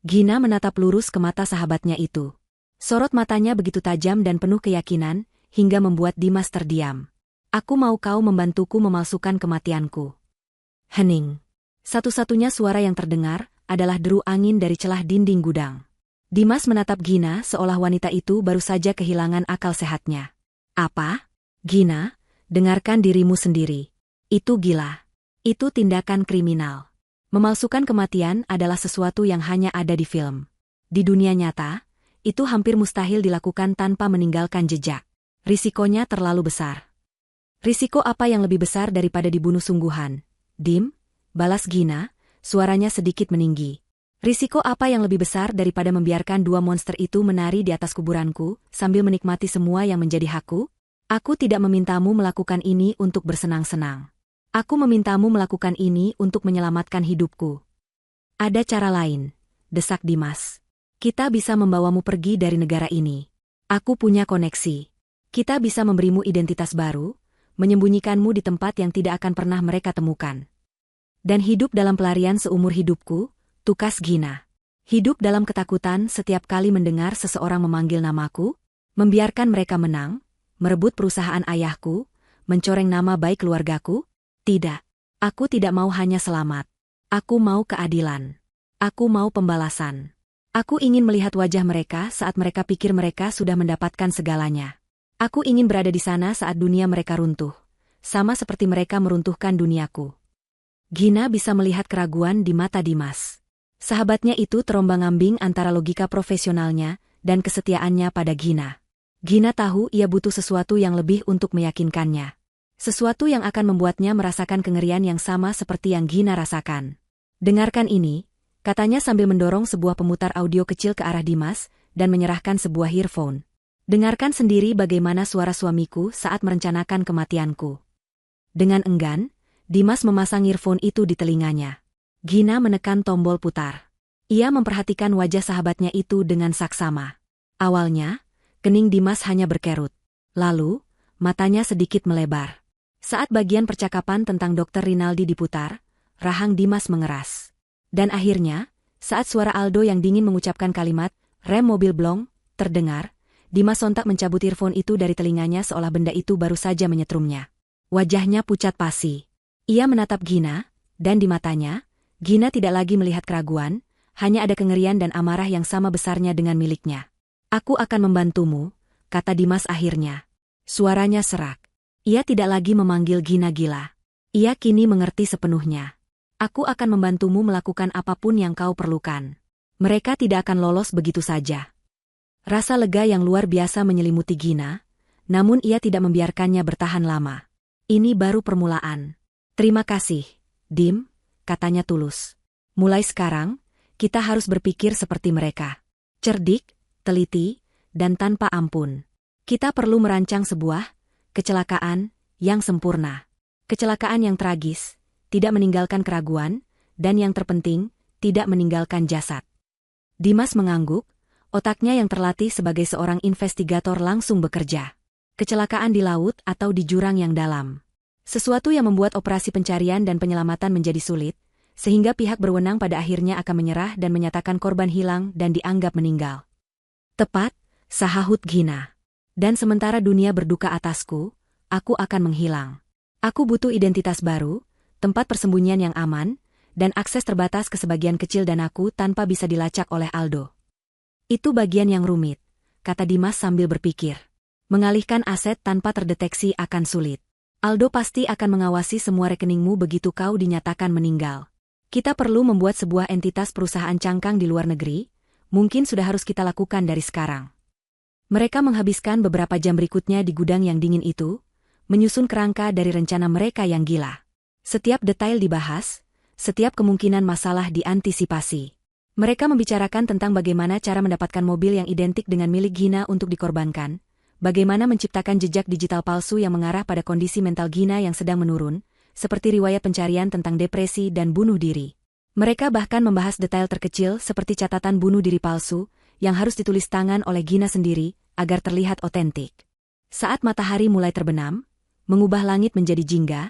Speaker 1: Gina menatap lurus ke mata sahabatnya itu. Sorot matanya begitu tajam dan penuh keyakinan, hingga membuat Dimas terdiam. Aku mau kau membantuku memalsukan kematianku. Hening. Satu-satunya suara yang terdengar adalah deru angin dari celah dinding gudang. Dimas menatap Gina seolah wanita itu baru saja kehilangan akal sehatnya. Apa? Gina, dengarkan dirimu sendiri. Itu gila. Itu tindakan kriminal. Memalsukan kematian adalah sesuatu yang hanya ada di film. Di dunia nyata, itu hampir mustahil dilakukan tanpa meninggalkan jejak. Risikonya terlalu besar. Risiko apa yang lebih besar daripada dibunuh sungguhan? Dim, balas Gina, suaranya sedikit meninggi. Risiko apa yang lebih besar daripada membiarkan dua monster itu menari di atas kuburanku, sambil menikmati semua yang menjadi hakku? Aku tidak memintamu melakukan ini untuk bersenang-senang. Aku memintamu melakukan ini untuk menyelamatkan hidupku. Ada cara lain, desak Dimas. Kita bisa membawamu pergi dari negara ini. Aku punya koneksi. Kita bisa memberimu identitas baru, menyembunyikanmu di tempat yang tidak akan pernah mereka temukan. Dan hidup dalam pelarian seumur hidupku, tukas Gina. Hidup dalam ketakutan setiap kali mendengar seseorang memanggil namaku, membiarkan mereka menang, merebut perusahaan ayahku, mencoreng nama baik keluargaku? Tidak. Aku tidak mau hanya selamat. Aku mau keadilan. Aku mau pembalasan. Aku ingin melihat wajah mereka saat mereka pikir mereka sudah mendapatkan segalanya. Aku ingin berada di sana saat dunia mereka runtuh, sama seperti mereka meruntuhkan duniaku. Gina bisa melihat keraguan di mata Dimas. Sahabatnya itu terombang-ambing antara logika profesionalnya dan kesetiaannya pada Gina. Gina tahu ia butuh sesuatu yang lebih untuk meyakinkannya. Sesuatu yang akan membuatnya merasakan kengerian yang sama seperti yang Gina rasakan. Dengarkan ini, katanya sambil mendorong sebuah pemutar audio kecil ke arah Dimas dan menyerahkan sebuah earphone. Dengarkan sendiri bagaimana suara suamiku saat merencanakan kematianku. Dengan enggan, Dimas memasang earphone itu di telinganya. Gina menekan tombol putar. Ia memperhatikan wajah sahabatnya itu dengan saksama. Awalnya, kening Dimas hanya berkerut. Lalu, matanya sedikit melebar. Saat bagian percakapan tentang Dr. Rinaldi diputar, rahang Dimas mengeras. Dan akhirnya, saat suara Aldo yang dingin mengucapkan kalimat, "Rem mobil blong," terdengar, Dimas sontak mencabut earphone itu dari telinganya seolah benda itu baru saja menyetrumnya. Wajahnya pucat pasi. Ia menatap Gina, dan di matanya, Gina tidak lagi melihat keraguan, hanya ada kengerian dan amarah yang sama besarnya dengan miliknya. "Aku akan membantumu," kata Dimas akhirnya. Suaranya serak. Ia tidak lagi memanggil Gina gila. Ia kini mengerti sepenuhnya. "Aku akan membantumu melakukan apapun yang kau perlukan. Mereka tidak akan lolos begitu saja." Rasa lega yang luar biasa menyelimuti Gina, namun ia tidak membiarkannya bertahan lama. "Ini baru permulaan. Terima kasih, Dim," katanya tulus. "Mulai sekarang, kita harus berpikir seperti mereka. Cerdik, teliti, dan tanpa ampun. Kita perlu merancang sebuah kecelakaan yang sempurna. Kecelakaan yang tragis, tidak meninggalkan keraguan, dan yang terpenting, tidak meninggalkan jasad." Dimas mengangguk, otaknya yang terlatih sebagai seorang investigator langsung bekerja. Kecelakaan di laut atau di jurang yang dalam. Sesuatu yang membuat operasi pencarian dan penyelamatan menjadi sulit, sehingga pihak berwenang pada akhirnya akan menyerah dan menyatakan korban hilang dan dianggap meninggal. "Tepat," sahut Gina. "Dan sementara dunia berduka atasku, aku akan menghilang. Aku butuh identitas baru, tempat persembunyian yang aman, dan akses terbatas ke sebagian kecil danaku tanpa bisa dilacak oleh Aldo." "Itu bagian yang rumit," kata Dimas sambil berpikir. "Mengalihkan aset tanpa terdeteksi akan sulit. Aldo pasti akan mengawasi semua rekeningmu begitu kau dinyatakan meninggal. Kita perlu membuat sebuah entitas perusahaan cangkang di luar negeri, mungkin sudah harus kita lakukan dari sekarang." Mereka menghabiskan beberapa jam berikutnya di gudang yang dingin itu, menyusun kerangka dari rencana mereka yang gila. Setiap detail dibahas, setiap kemungkinan masalah diantisipasi. Mereka membicarakan tentang bagaimana cara mendapatkan mobil yang identik dengan milik Gina untuk dikorbankan, bagaimana menciptakan jejak digital palsu yang mengarah pada kondisi mental Gina yang sedang menurun, seperti riwayat pencarian tentang depresi dan bunuh diri. Mereka bahkan membahas detail terkecil seperti catatan bunuh diri palsu, yang harus ditulis tangan oleh Gina sendiri, agar terlihat otentik. Saat matahari mulai terbenam, mengubah langit menjadi jingga,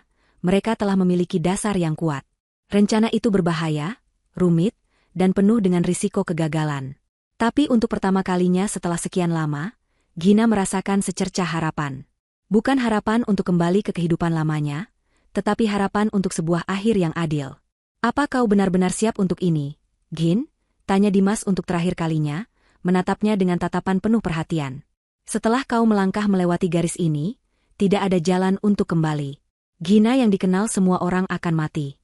Speaker 1: mereka telah memiliki dasar yang kuat. Rencana itu berbahaya, rumit, dan penuh dengan risiko kegagalan. Tapi untuk pertama kalinya setelah sekian lama, Gina merasakan secercah harapan. Bukan harapan untuk kembali ke kehidupan lamanya, tetapi harapan untuk sebuah akhir yang adil. Apa kau benar-benar siap untuk ini, Gin? Tanya Dimas untuk terakhir kalinya, menatapnya dengan tatapan penuh perhatian. Setelah kau melangkah melewati garis ini, tidak ada jalan untuk kembali. Gina yang dikenal semua orang akan mati.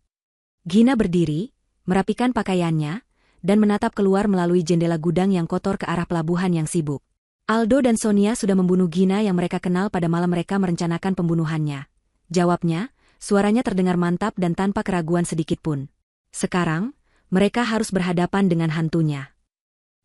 Speaker 1: Gina berdiri, merapikan pakaiannya, dan menatap keluar melalui jendela gudang yang kotor ke arah pelabuhan yang sibuk. Aldo dan Sonia sudah membunuh Gina yang mereka kenal pada malam mereka merencanakan pembunuhannya. Jawabnya, suaranya terdengar mantap dan tanpa keraguan sedikitpun. Sekarang, mereka harus berhadapan dengan hantunya.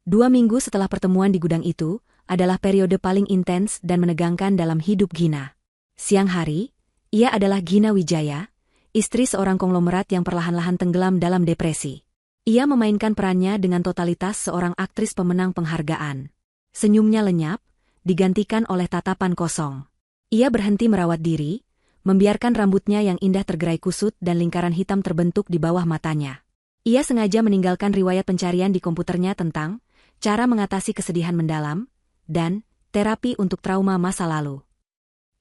Speaker 1: 2 minggu setelah pertemuan di gudang itu, adalah periode paling intens dan menegangkan dalam hidup Gina. Siang hari, ia adalah Gina Wijaya, istri seorang konglomerat yang perlahan-lahan tenggelam dalam depresi. Ia memainkan perannya dengan totalitas seorang aktris pemenang penghargaan. Senyumnya lenyap, digantikan oleh tatapan kosong. Ia berhenti merawat diri, membiarkan rambutnya yang indah tergerai kusut dan lingkaran hitam terbentuk di bawah matanya. Ia sengaja meninggalkan riwayat pencarian di komputernya tentang cara mengatasi kesedihan mendalam dan terapi untuk trauma masa lalu.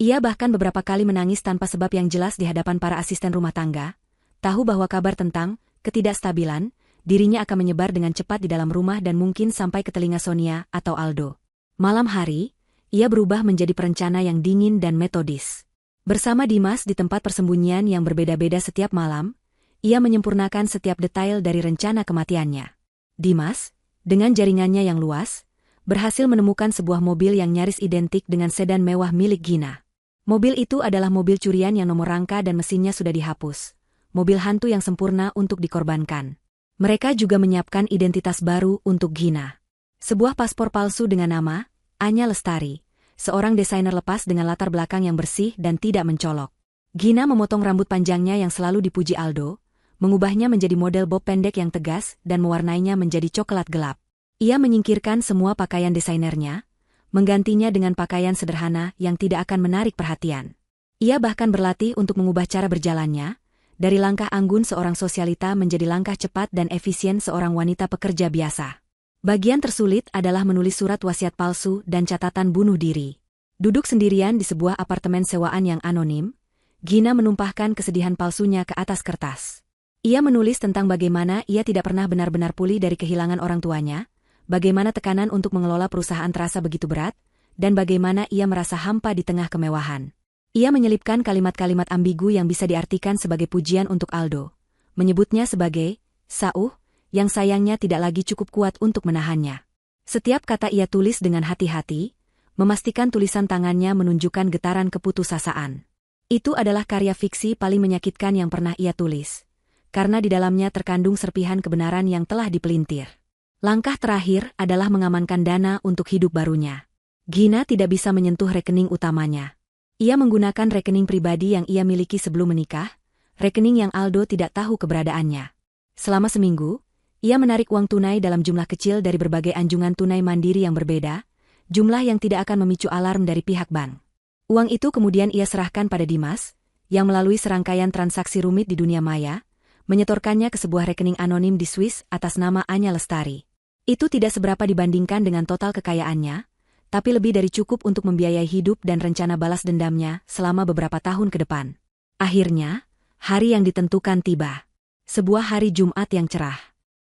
Speaker 1: Ia bahkan beberapa kali menangis tanpa sebab yang jelas di hadapan para asisten rumah tangga, tahu bahwa kabar tentang ketidakstabilan dirinya akan menyebar dengan cepat di dalam rumah dan mungkin sampai ke telinga Sonia atau Aldo. Malam hari, ia berubah menjadi perencana yang dingin dan metodis. Bersama Dimas di tempat persembunyian yang berbeda-beda setiap malam, ia menyempurnakan setiap detail dari rencana kematiannya. Dimas, dengan jaringannya yang luas, berhasil menemukan sebuah mobil yang nyaris identik dengan sedan mewah milik Gina. Mobil itu adalah mobil curian yang nomor rangka dan mesinnya sudah dihapus. Mobil hantu yang sempurna untuk dikorbankan. Mereka juga menyiapkan identitas baru untuk Gina. Sebuah paspor palsu dengan nama Anya Lestari, seorang desainer lepas dengan latar belakang yang bersih dan tidak mencolok. Gina memotong rambut panjangnya yang selalu dipuji Aldo, mengubahnya menjadi model bob pendek yang tegas dan mewarnainya menjadi coklat gelap. Ia menyingkirkan semua pakaian desainernya, menggantinya dengan pakaian sederhana yang tidak akan menarik perhatian. Ia bahkan berlatih untuk mengubah cara berjalannya, dari langkah anggun seorang sosialita menjadi langkah cepat dan efisien seorang wanita pekerja biasa. Bagian tersulit adalah menulis surat wasiat palsu dan catatan bunuh diri. Duduk sendirian di sebuah apartemen sewaan yang anonim, Gina menumpahkan kesedihan palsunya ke atas kertas. Ia menulis tentang bagaimana ia tidak pernah benar-benar pulih dari kehilangan orang tuanya, bagaimana tekanan untuk mengelola perusahaan terasa begitu berat, dan bagaimana ia merasa hampa di tengah kemewahan. Ia menyelipkan kalimat-kalimat ambigu yang bisa diartikan sebagai pujian untuk Aldo, menyebutnya sebagai sauh, yang sayangnya tidak lagi cukup kuat untuk menahannya. Setiap kata ia tulis dengan hati-hati, memastikan tulisan tangannya menunjukkan getaran keputusasaan. Itu adalah karya fiksi paling menyakitkan yang pernah ia tulis, karena di dalamnya terkandung serpihan kebenaran yang telah dipelintir. Langkah terakhir adalah mengamankan dana untuk hidup barunya. Gina tidak bisa menyentuh rekening utamanya. Ia menggunakan rekening pribadi yang ia miliki sebelum menikah, rekening yang Aldo tidak tahu keberadaannya. Selama seminggu, ia menarik uang tunai dalam jumlah kecil dari berbagai anjungan tunai mandiri yang berbeda, jumlah yang tidak akan memicu alarm dari pihak bank. Uang itu kemudian ia serahkan pada Dimas, yang melalui serangkaian transaksi rumit di dunia maya, menyetorkannya ke sebuah rekening anonim di Swiss atas nama Anya Lestari. Itu tidak seberapa dibandingkan dengan total kekayaannya, tapi lebih dari cukup untuk membiayai hidup dan rencana balas dendamnya selama beberapa tahun ke depan. Akhirnya, hari yang ditentukan tiba. Sebuah hari Jumat yang cerah.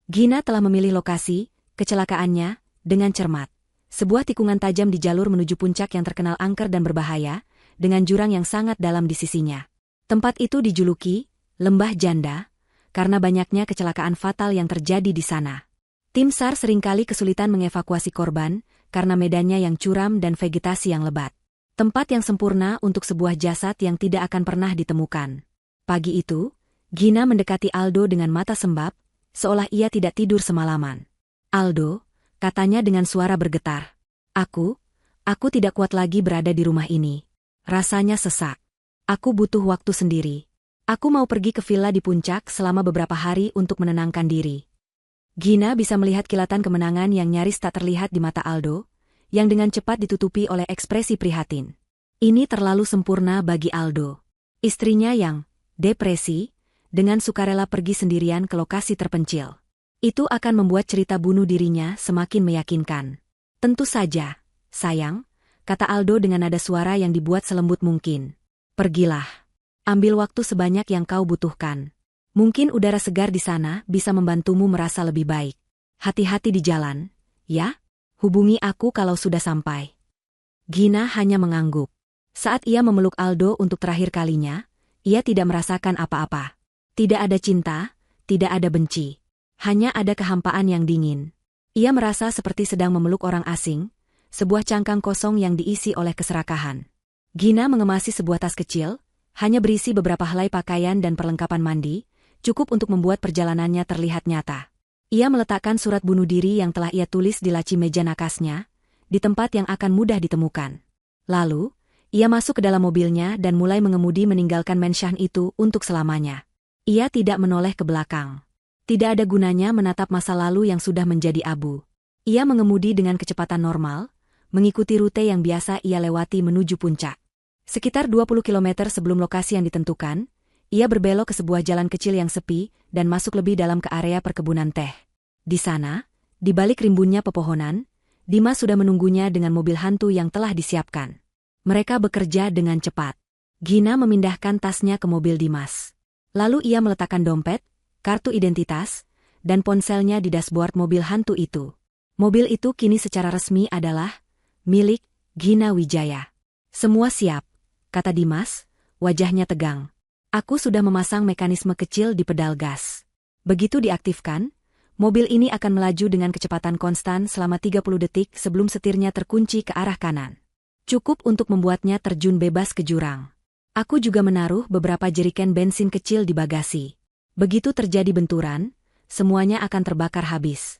Speaker 1: Gina telah memilih lokasi kecelakaannya dengan cermat. Sebuah tikungan tajam di jalur menuju puncak yang terkenal angker dan berbahaya, dengan jurang yang sangat dalam di sisinya. Tempat itu dijuluki Lembah Janda, karena banyaknya kecelakaan fatal yang terjadi di sana. Tim SAR seringkali kesulitan mengevakuasi korban, karena medannya yang curam dan vegetasi yang lebat. Tempat yang sempurna untuk sebuah jasad yang tidak akan pernah ditemukan. Pagi itu, Gina mendekati Aldo dengan mata sembab, seolah ia tidak tidur semalaman. "Aldo," katanya dengan suara bergetar. Aku tidak kuat lagi berada di rumah ini. Rasanya sesak. Aku butuh waktu sendiri. Aku mau pergi ke villa di puncak selama beberapa hari untuk menenangkan diri." Gina bisa melihat kilatan kemenangan yang nyaris tak terlihat di mata Aldo, yang dengan cepat ditutupi oleh ekspresi prihatin. Ini terlalu sempurna bagi Aldo. Istrinya yang depresi, dengan sukarela pergi sendirian ke lokasi terpencil. Itu akan membuat cerita bunuh dirinya semakin meyakinkan. "Tentu saja, sayang," kata Aldo dengan nada suara yang dibuat selembut mungkin. "Pergilah. Ambil waktu sebanyak yang kau butuhkan. Mungkin udara segar di sana bisa membantumu merasa lebih baik. Hati-hati di jalan, ya? Hubungi aku kalau sudah sampai. Gina hanya mengangguk. Saat ia memeluk Aldo untuk terakhir kalinya, ia tidak merasakan apa-apa. Tidak ada cinta, tidak ada benci. Hanya ada kehampaan yang dingin. Ia merasa seperti sedang memeluk orang asing, sebuah cangkang kosong yang diisi oleh keserakahan. Gina mengemasi sebuah tas kecil, hanya berisi beberapa helai pakaian dan perlengkapan mandi, cukup untuk membuat perjalanannya terlihat nyata. Ia meletakkan surat bunuh diri yang telah ia tulis di laci meja nakasnya, di tempat yang akan mudah ditemukan. Lalu, ia masuk ke dalam mobilnya dan mulai mengemudi meninggalkan mansion itu untuk selamanya. Ia tidak menoleh ke belakang. Tidak ada gunanya menatap masa lalu yang sudah menjadi abu. Ia mengemudi dengan kecepatan normal, mengikuti rute yang biasa ia lewati menuju puncak. Sekitar 20 km sebelum lokasi yang ditentukan, ia berbelok ke sebuah jalan kecil yang sepi dan masuk lebih dalam ke area perkebunan teh. Di sana, di balik rimbunnya pepohonan, Dimas sudah menunggunya dengan mobil hantu yang telah disiapkan. Mereka bekerja dengan cepat. Gina memindahkan tasnya ke mobil Dimas. Lalu ia meletakkan dompet, kartu identitas, dan ponselnya di dashboard mobil hantu itu. Mobil itu kini secara resmi adalah milik Gina Wijaya. Semua siap, kata Dimas, wajahnya tegang. Aku sudah memasang mekanisme kecil di pedal gas. Begitu diaktifkan, mobil ini akan melaju dengan kecepatan konstan selama 30 detik sebelum setirnya terkunci ke arah kanan. Cukup untuk membuatnya terjun bebas ke jurang. Aku juga menaruh beberapa jeriken bensin kecil di bagasi. Begitu terjadi benturan, semuanya akan terbakar habis.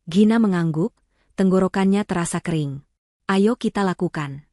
Speaker 1: Gina mengangguk, tenggorokannya terasa kering. Ayo kita lakukan.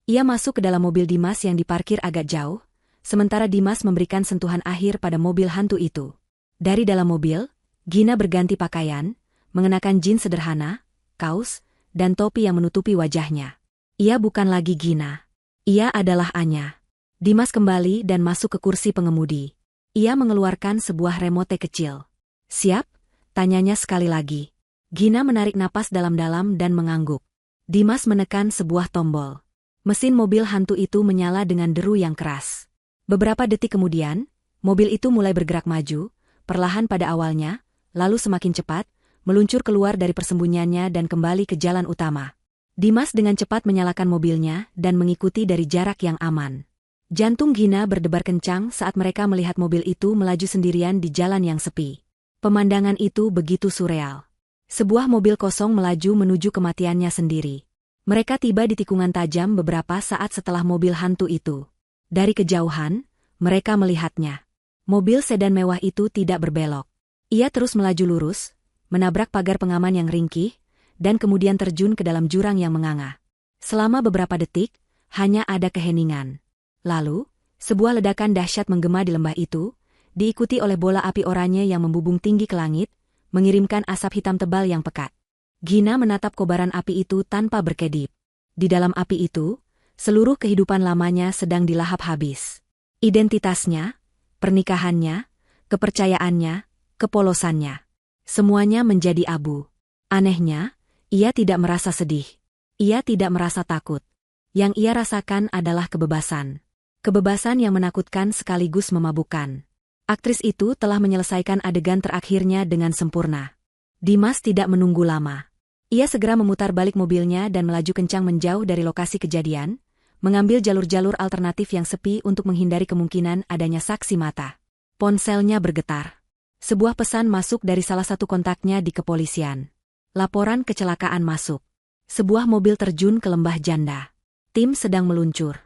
Speaker 1: Ia masuk ke dalam mobil Dimas yang diparkir agak jauh, sementara Dimas memberikan sentuhan akhir pada mobil hantu itu. Dari dalam mobil, Gina berganti pakaian, mengenakan jeans sederhana, kaos, dan topi yang menutupi wajahnya. Ia bukan lagi Gina. Ia adalah Anya. Dimas kembali dan masuk ke kursi pengemudi. Ia mengeluarkan sebuah remote kecil. Siap? Tanyanya sekali lagi. Gina menarik napas dalam-dalam dan mengangguk. Dimas menekan sebuah tombol. Mesin mobil hantu itu menyala dengan deru yang keras. Beberapa detik kemudian, mobil itu mulai bergerak maju, perlahan pada awalnya, lalu semakin cepat, meluncur keluar dari persembunyiannya dan kembali ke jalan utama. Dimas dengan cepat menyalakan mobilnya dan mengikuti dari jarak yang aman. Jantung Gina berdebar kencang saat mereka melihat mobil itu melaju sendirian di jalan yang sepi. Pemandangan itu begitu surreal. Sebuah mobil kosong melaju menuju kematiannya sendiri. Mereka tiba di tikungan tajam beberapa saat setelah mobil hantu itu. Dari kejauhan, mereka melihatnya. Mobil sedan mewah itu tidak berbelok. Ia terus melaju lurus, menabrak pagar pengaman yang ringkih, dan kemudian terjun ke dalam jurang yang menganga. Selama beberapa detik, hanya ada keheningan. Lalu, sebuah ledakan dahsyat menggema di lembah itu, diikuti oleh bola api oranye yang membubung tinggi ke langit, mengirimkan asap hitam tebal yang pekat. Gina menatap kobaran api itu tanpa berkedip. Di dalam api itu, seluruh kehidupan lamanya sedang dilahap habis. Identitasnya, pernikahannya, kepercayaannya, kepolosannya. Semuanya menjadi abu. Anehnya, ia tidak merasa sedih. Ia tidak merasa takut. Yang ia rasakan adalah kebebasan. Kebebasan yang menakutkan sekaligus memabukkan. Aktris itu telah menyelesaikan adegan terakhirnya dengan sempurna. Dimas tidak menunggu lama. Ia segera memutar balik mobilnya dan melaju kencang menjauh dari lokasi kejadian, mengambil jalur-jalur alternatif yang sepi untuk menghindari kemungkinan adanya saksi mata. Ponselnya bergetar. Sebuah pesan masuk dari salah satu kontaknya di kepolisian. Laporan kecelakaan masuk. Sebuah mobil terjun ke lembah janda. Tim sedang meluncur.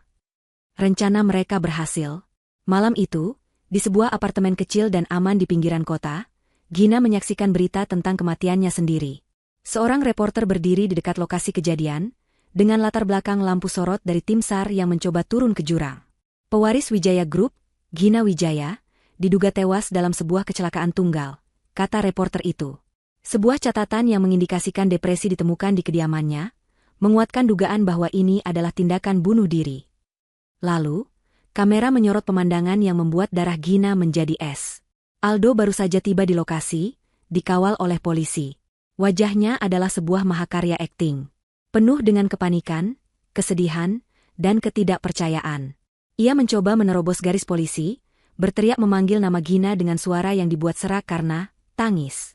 Speaker 1: Rencana mereka berhasil. Malam itu, di sebuah apartemen kecil dan aman di pinggiran kota, Gina menyaksikan berita tentang kematiannya sendiri. Seorang reporter berdiri di dekat lokasi kejadian, dengan latar belakang lampu sorot dari tim SAR yang mencoba turun ke jurang. Pewaris Wijaya Group, Gina Wijaya, diduga tewas dalam sebuah kecelakaan tunggal, kata reporter itu. Sebuah catatan yang mengindikasikan depresi ditemukan di kediamannya, menguatkan dugaan bahwa ini adalah tindakan bunuh diri. Lalu, kamera menyorot pemandangan yang membuat darah Gina menjadi es. Aldo baru saja tiba di lokasi, dikawal oleh polisi. Wajahnya adalah sebuah mahakarya akting. Penuh dengan kepanikan, kesedihan, dan ketidakpercayaan. Ia mencoba menerobos garis polisi, berteriak memanggil nama Gina dengan suara yang dibuat serak karena tangis.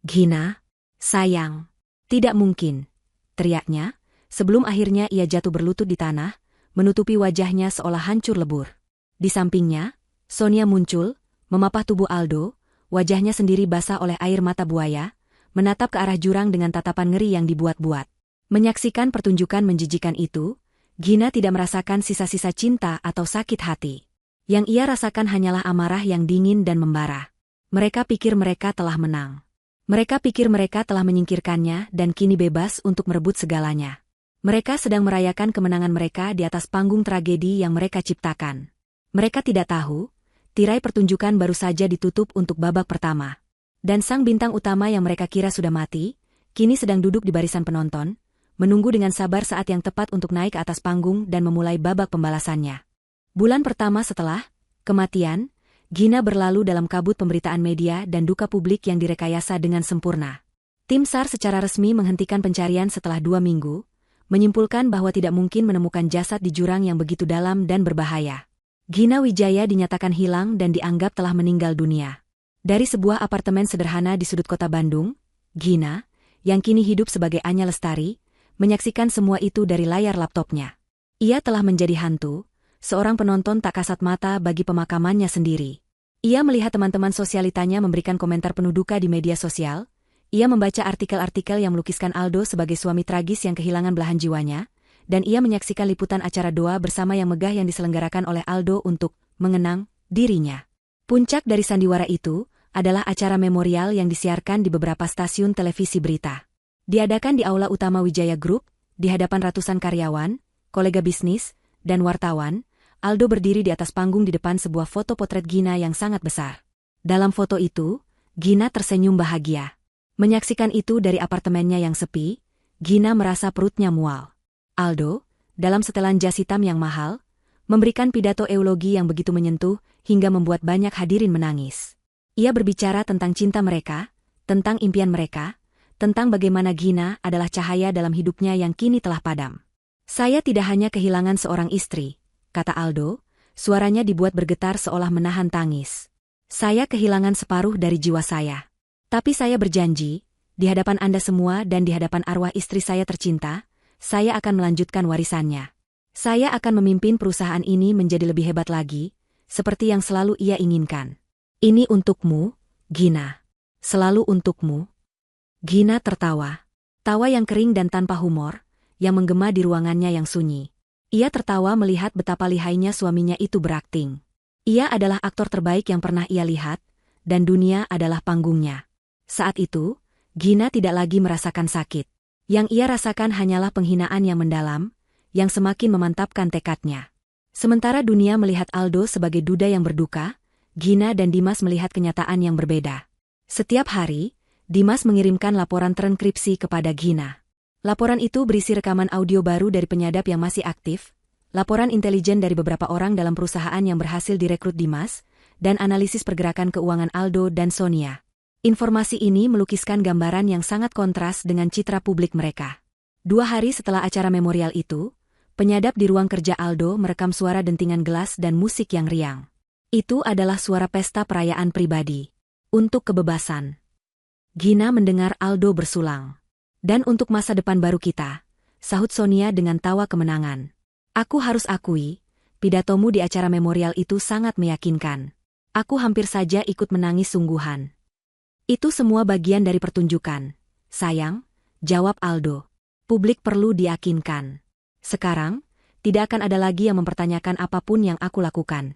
Speaker 1: "Gina, sayang." "Tidak mungkin," teriaknya, sebelum akhirnya ia jatuh berlutut di tanah, menutupi wajahnya seolah hancur lebur. Di sampingnya, Sonia muncul, memapah tubuh Aldo, wajahnya sendiri basah oleh air mata buaya, menatap ke arah jurang dengan tatapan ngeri yang dibuat-buat. Menyaksikan pertunjukan menjijikan itu, Gina tidak merasakan sisa-sisa cinta atau sakit hati. Yang ia rasakan hanyalah amarah yang dingin dan membara. Mereka pikir mereka telah menang. Mereka pikir mereka telah menyingkirkannya dan kini bebas untuk merebut segalanya. Mereka sedang merayakan kemenangan mereka di atas panggung tragedi yang mereka ciptakan. Mereka tidak tahu, tirai pertunjukan baru saja ditutup untuk babak pertama. Dan sang bintang utama yang mereka kira sudah mati, kini sedang duduk di barisan penonton, menunggu dengan sabar saat yang tepat untuk naik ke atas panggung dan memulai babak pembalasannya. Bulan pertama setelah kematian, Gina berlalu dalam kabut pemberitaan media dan duka publik yang direkayasa dengan sempurna. Tim SAR secara resmi menghentikan pencarian setelah 2 minggu, menyimpulkan bahwa tidak mungkin menemukan jasad di jurang yang begitu dalam dan berbahaya. Gina Wijaya dinyatakan hilang dan dianggap telah meninggal dunia. Dari sebuah apartemen sederhana di sudut kota Bandung, Gina, yang kini hidup sebagai Anya Lestari, menyaksikan semua itu dari layar laptopnya. Ia telah menjadi hantu, seorang penonton tak kasat mata bagi pemakamannya sendiri. Ia melihat teman-teman sosialitanya memberikan komentar penuh duka di media sosial, ia membaca artikel-artikel yang melukiskan Aldo sebagai suami tragis yang kehilangan belahan jiwanya, dan ia menyaksikan liputan acara doa bersama yang megah yang diselenggarakan oleh Aldo untuk mengenang dirinya. Puncak dari sandiwara itu adalah acara memorial yang disiarkan di beberapa stasiun televisi berita. Diadakan di Aula Utama Wijaya Group, di hadapan ratusan karyawan, kolega bisnis, dan wartawan, Aldo berdiri di atas panggung di depan sebuah foto potret Gina yang sangat besar. Dalam foto itu, Gina tersenyum bahagia. Menyaksikan itu dari apartemennya yang sepi, Gina merasa perutnya mual. Aldo, dalam setelan jas hitam yang mahal, memberikan pidato eulogi yang begitu menyentuh hingga membuat banyak hadirin menangis. Ia berbicara tentang cinta mereka, tentang impian mereka, tentang bagaimana Gina adalah cahaya dalam hidupnya yang kini telah padam. "Saya tidak hanya kehilangan seorang istri," kata Aldo, suaranya dibuat bergetar seolah menahan tangis. "Saya kehilangan separuh dari jiwa saya. Tapi saya berjanji, di hadapan Anda semua dan di hadapan arwah istri saya tercinta, saya akan melanjutkan warisannya. Saya akan memimpin perusahaan ini menjadi lebih hebat lagi, seperti yang selalu ia inginkan. Ini untukmu, Gina. Selalu untukmu." Gina tertawa. Tawa yang kering dan tanpa humor, yang menggema di ruangannya yang sunyi. Ia tertawa melihat betapa lihainya suaminya itu berakting. Ia adalah aktor terbaik yang pernah ia lihat, dan dunia adalah panggungnya. Saat itu, Gina tidak lagi merasakan sakit. Yang ia rasakan hanyalah penghinaan yang mendalam, yang semakin memantapkan tekadnya. Sementara dunia melihat Aldo sebagai duda yang berduka, Gina dan Dimas melihat kenyataan yang berbeda. Setiap hari, Dimas mengirimkan laporan transkripsi kepada Gina. Laporan itu berisi rekaman audio baru dari penyadap yang masih aktif, laporan intelijen dari beberapa orang dalam perusahaan yang berhasil direkrut Dimas, dan analisis pergerakan keuangan Aldo dan Sonia. Informasi ini melukiskan gambaran yang sangat kontras dengan citra publik mereka. 2 hari setelah acara memorial itu, penyadap di ruang kerja Aldo merekam suara dentingan gelas dan musik yang riang. Itu adalah suara pesta perayaan pribadi. Untuk kebebasan. Gina mendengar Aldo bersulang. "Dan untuk masa depan baru kita," sahut Sonia dengan tawa kemenangan. "Aku harus akui, pidatomu di acara memorial itu sangat meyakinkan. Aku hampir saja ikut menangis sungguhan." "Itu semua bagian dari pertunjukan, sayang," jawab Aldo. "Publik perlu diyakinkan. Sekarang, tidak akan ada lagi yang mempertanyakan apapun yang aku lakukan."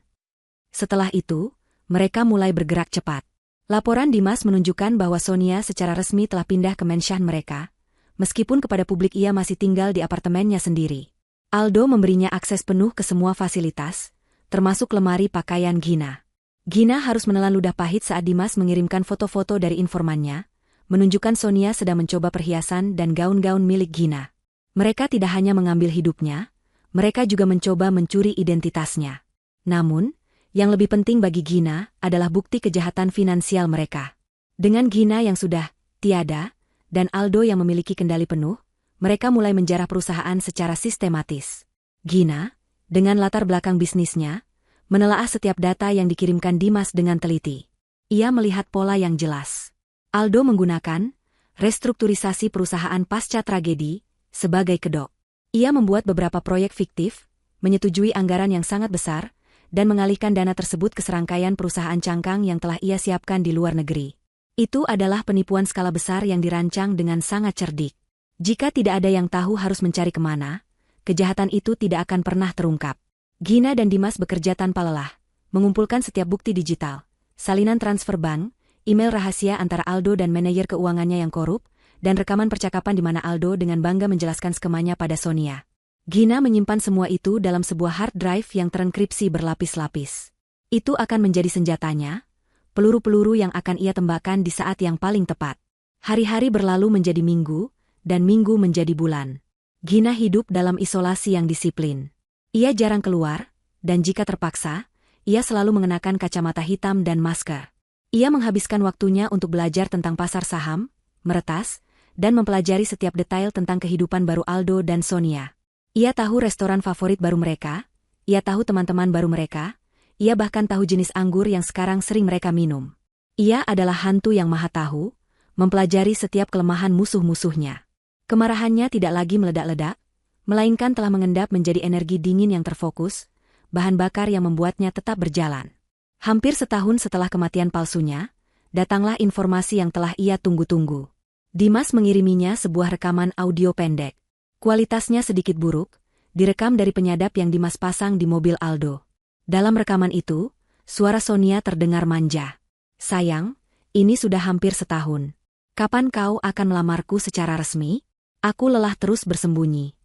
Speaker 1: Setelah itu, mereka mulai bergerak cepat. Laporan Dimas menunjukkan bahwa Sonia secara resmi telah pindah ke mansion mereka, meskipun kepada publik ia masih tinggal di apartemennya sendiri. Aldo memberinya akses penuh ke semua fasilitas, termasuk lemari pakaian Gina. Gina harus menelan ludah pahit saat Dimas mengirimkan foto-foto dari informannya, menunjukkan Sonia sedang mencoba perhiasan dan gaun-gaun milik Gina. Mereka tidak hanya mengambil hidupnya, mereka juga mencoba mencuri identitasnya. Namun, yang lebih penting bagi Gina adalah bukti kejahatan finansial mereka. Dengan Gina yang sudah tiada, dan Aldo yang memiliki kendali penuh, mereka mulai menjarah perusahaan secara sistematis. Gina, Dengan latar belakang bisnisnya, menelaah setiap data yang dikirimkan Dimas dengan teliti. Ia melihat pola yang jelas. Aldo menggunakan restrukturisasi perusahaan pasca tragedi sebagai kedok. Ia membuat beberapa proyek fiktif, menyetujui anggaran yang sangat besar, dan mengalihkan dana tersebut ke serangkaian perusahaan cangkang yang telah ia siapkan di luar negeri. Itu adalah penipuan skala besar yang dirancang dengan sangat cerdik. Jika tidak ada yang tahu harus mencari kemana, kejahatan itu tidak akan pernah terungkap. Gina dan Dimas bekerja tanpa lelah, mengumpulkan setiap bukti digital, salinan transfer bank, email rahasia antara Aldo dan manajer keuangannya yang korup, dan rekaman percakapan di mana Aldo dengan bangga menjelaskan skemanya pada Sonia. Gina menyimpan semua itu dalam sebuah hard drive yang terenkripsi berlapis-lapis. Itu akan menjadi senjatanya, peluru-peluru yang akan ia tembakkan di saat yang paling tepat. Hari-hari berlalu menjadi minggu, dan minggu menjadi bulan. Gina hidup dalam isolasi yang disiplin. Ia jarang keluar, dan jika terpaksa, ia selalu mengenakan kacamata hitam dan masker. Ia menghabiskan waktunya untuk belajar tentang pasar saham, meretas, dan mempelajari setiap detail tentang kehidupan baru Aldo dan Sonia. Ia tahu restoran favorit baru mereka, ia tahu teman-teman baru mereka, ia bahkan tahu jenis anggur yang sekarang sering mereka minum. Ia adalah hantu yang maha tahu, mempelajari setiap kelemahan musuh-musuhnya. Kemarahannya tidak lagi meledak-ledak, melainkan telah mengendap menjadi energi dingin yang terfokus, bahan bakar yang membuatnya tetap berjalan. Hampir setahun setelah kematian palsunya, datanglah informasi yang telah ia tunggu-tunggu. Dimas mengiriminya sebuah rekaman audio pendek. Kualitasnya sedikit buruk, direkam dari penyadap yang Dimas pasang di mobil Aldo. Dalam rekaman itu, suara Sonia terdengar manja. Sayang, ini sudah hampir setahun. Kapan kau akan melamarku secara resmi? Aku lelah terus bersembunyi.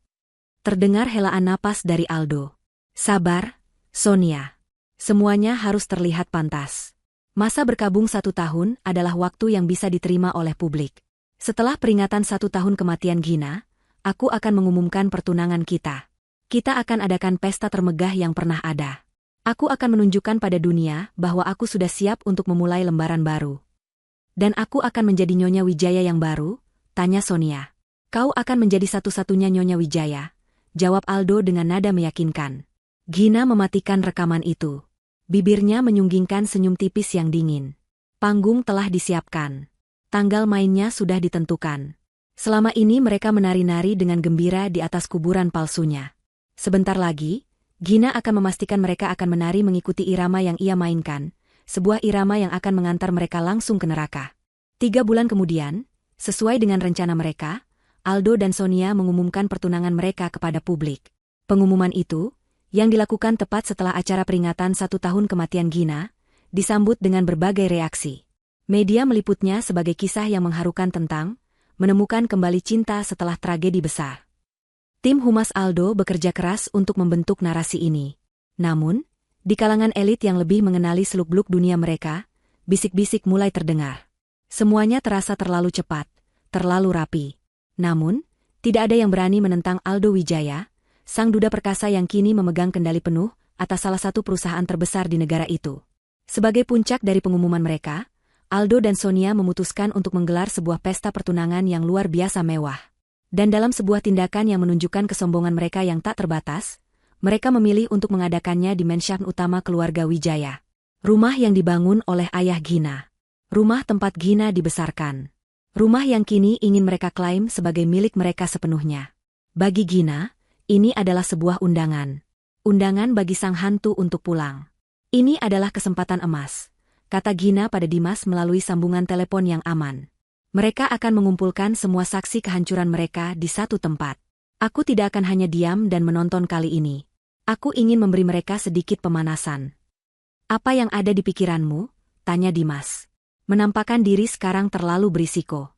Speaker 1: Terdengar helaan napas dari Aldo. Sabar, Sonia. Semuanya harus terlihat pantas. Masa berkabung 1 tahun adalah waktu yang bisa diterima oleh publik. Setelah peringatan 1 tahun kematian Gina, aku akan mengumumkan pertunangan kita. Kita akan adakan pesta termegah yang pernah ada. Aku akan menunjukkan pada dunia bahwa aku sudah siap untuk memulai lembaran baru. Dan aku akan menjadi Nyonya Wijaya yang baru? Tanya Sonia. Kau akan menjadi satu-satunya Nyonya Wijaya, jawab Aldo dengan nada meyakinkan. Gina mematikan rekaman itu. Bibirnya menyunggingkan senyum tipis yang dingin. Panggung telah disiapkan. Tanggal mainnya sudah ditentukan. Selama ini mereka menari-nari dengan gembira di atas kuburan palsunya. Sebentar lagi, Gina akan memastikan mereka akan menari mengikuti irama yang ia mainkan, sebuah irama yang akan mengantar mereka langsung ke neraka. 3 bulan kemudian, sesuai dengan rencana mereka, Aldo dan Sonia mengumumkan pertunangan mereka kepada publik. Pengumuman itu, yang dilakukan tepat setelah acara peringatan 1 tahun kematian Gina, disambut dengan berbagai reaksi. Media meliputnya sebagai kisah yang mengharukan tentang menemukan kembali cinta setelah tragedi besar. Tim humas Aldo bekerja keras untuk membentuk narasi ini. Namun, di kalangan elit yang lebih mengenali seluk-beluk dunia mereka, bisik-bisik mulai terdengar. Semuanya terasa terlalu cepat, terlalu rapi. Namun, tidak ada yang berani menentang Aldo Wijaya, sang duda perkasa yang kini memegang kendali penuh atas salah satu perusahaan terbesar di negara itu. Sebagai puncak dari pengumuman mereka, Aldo dan Sonia memutuskan untuk menggelar sebuah pesta pertunangan yang luar biasa mewah. Dan dalam sebuah tindakan yang menunjukkan kesombongan mereka yang tak terbatas, mereka memilih untuk mengadakannya di mansion utama keluarga Wijaya. Rumah yang dibangun oleh ayah Gina. Rumah tempat Gina dibesarkan. Rumah yang kini ingin mereka klaim sebagai milik mereka sepenuhnya. Bagi Gina, ini adalah sebuah undangan. Undangan bagi sang hantu untuk pulang. Ini adalah kesempatan emas, kata Gina pada Dimas melalui sambungan telepon yang aman. Mereka akan mengumpulkan semua saksi kehancuran mereka di satu tempat. Aku tidak akan hanya diam dan menonton kali ini. Aku ingin memberi mereka sedikit pemanasan. Apa yang ada di pikiranmu? Tanya Dimas. Menampakkan diri sekarang terlalu berisiko.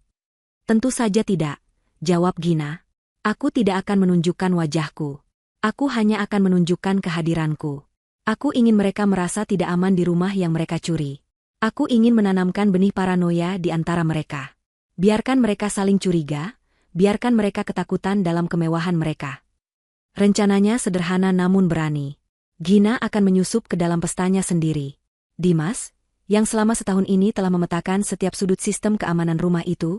Speaker 1: Tentu saja tidak, jawab Gina. Aku tidak akan menunjukkan wajahku. Aku hanya akan menunjukkan kehadiranku. Aku ingin mereka merasa tidak aman di rumah yang mereka curi. Aku ingin menanamkan benih paranoia di antara mereka. Biarkan mereka saling curiga, biarkan mereka ketakutan dalam kemewahan mereka. Rencananya sederhana namun berani. Gina akan menyusup ke dalam pestanya sendiri. Dimas, yang selama setahun ini telah memetakan setiap sudut sistem keamanan rumah itu,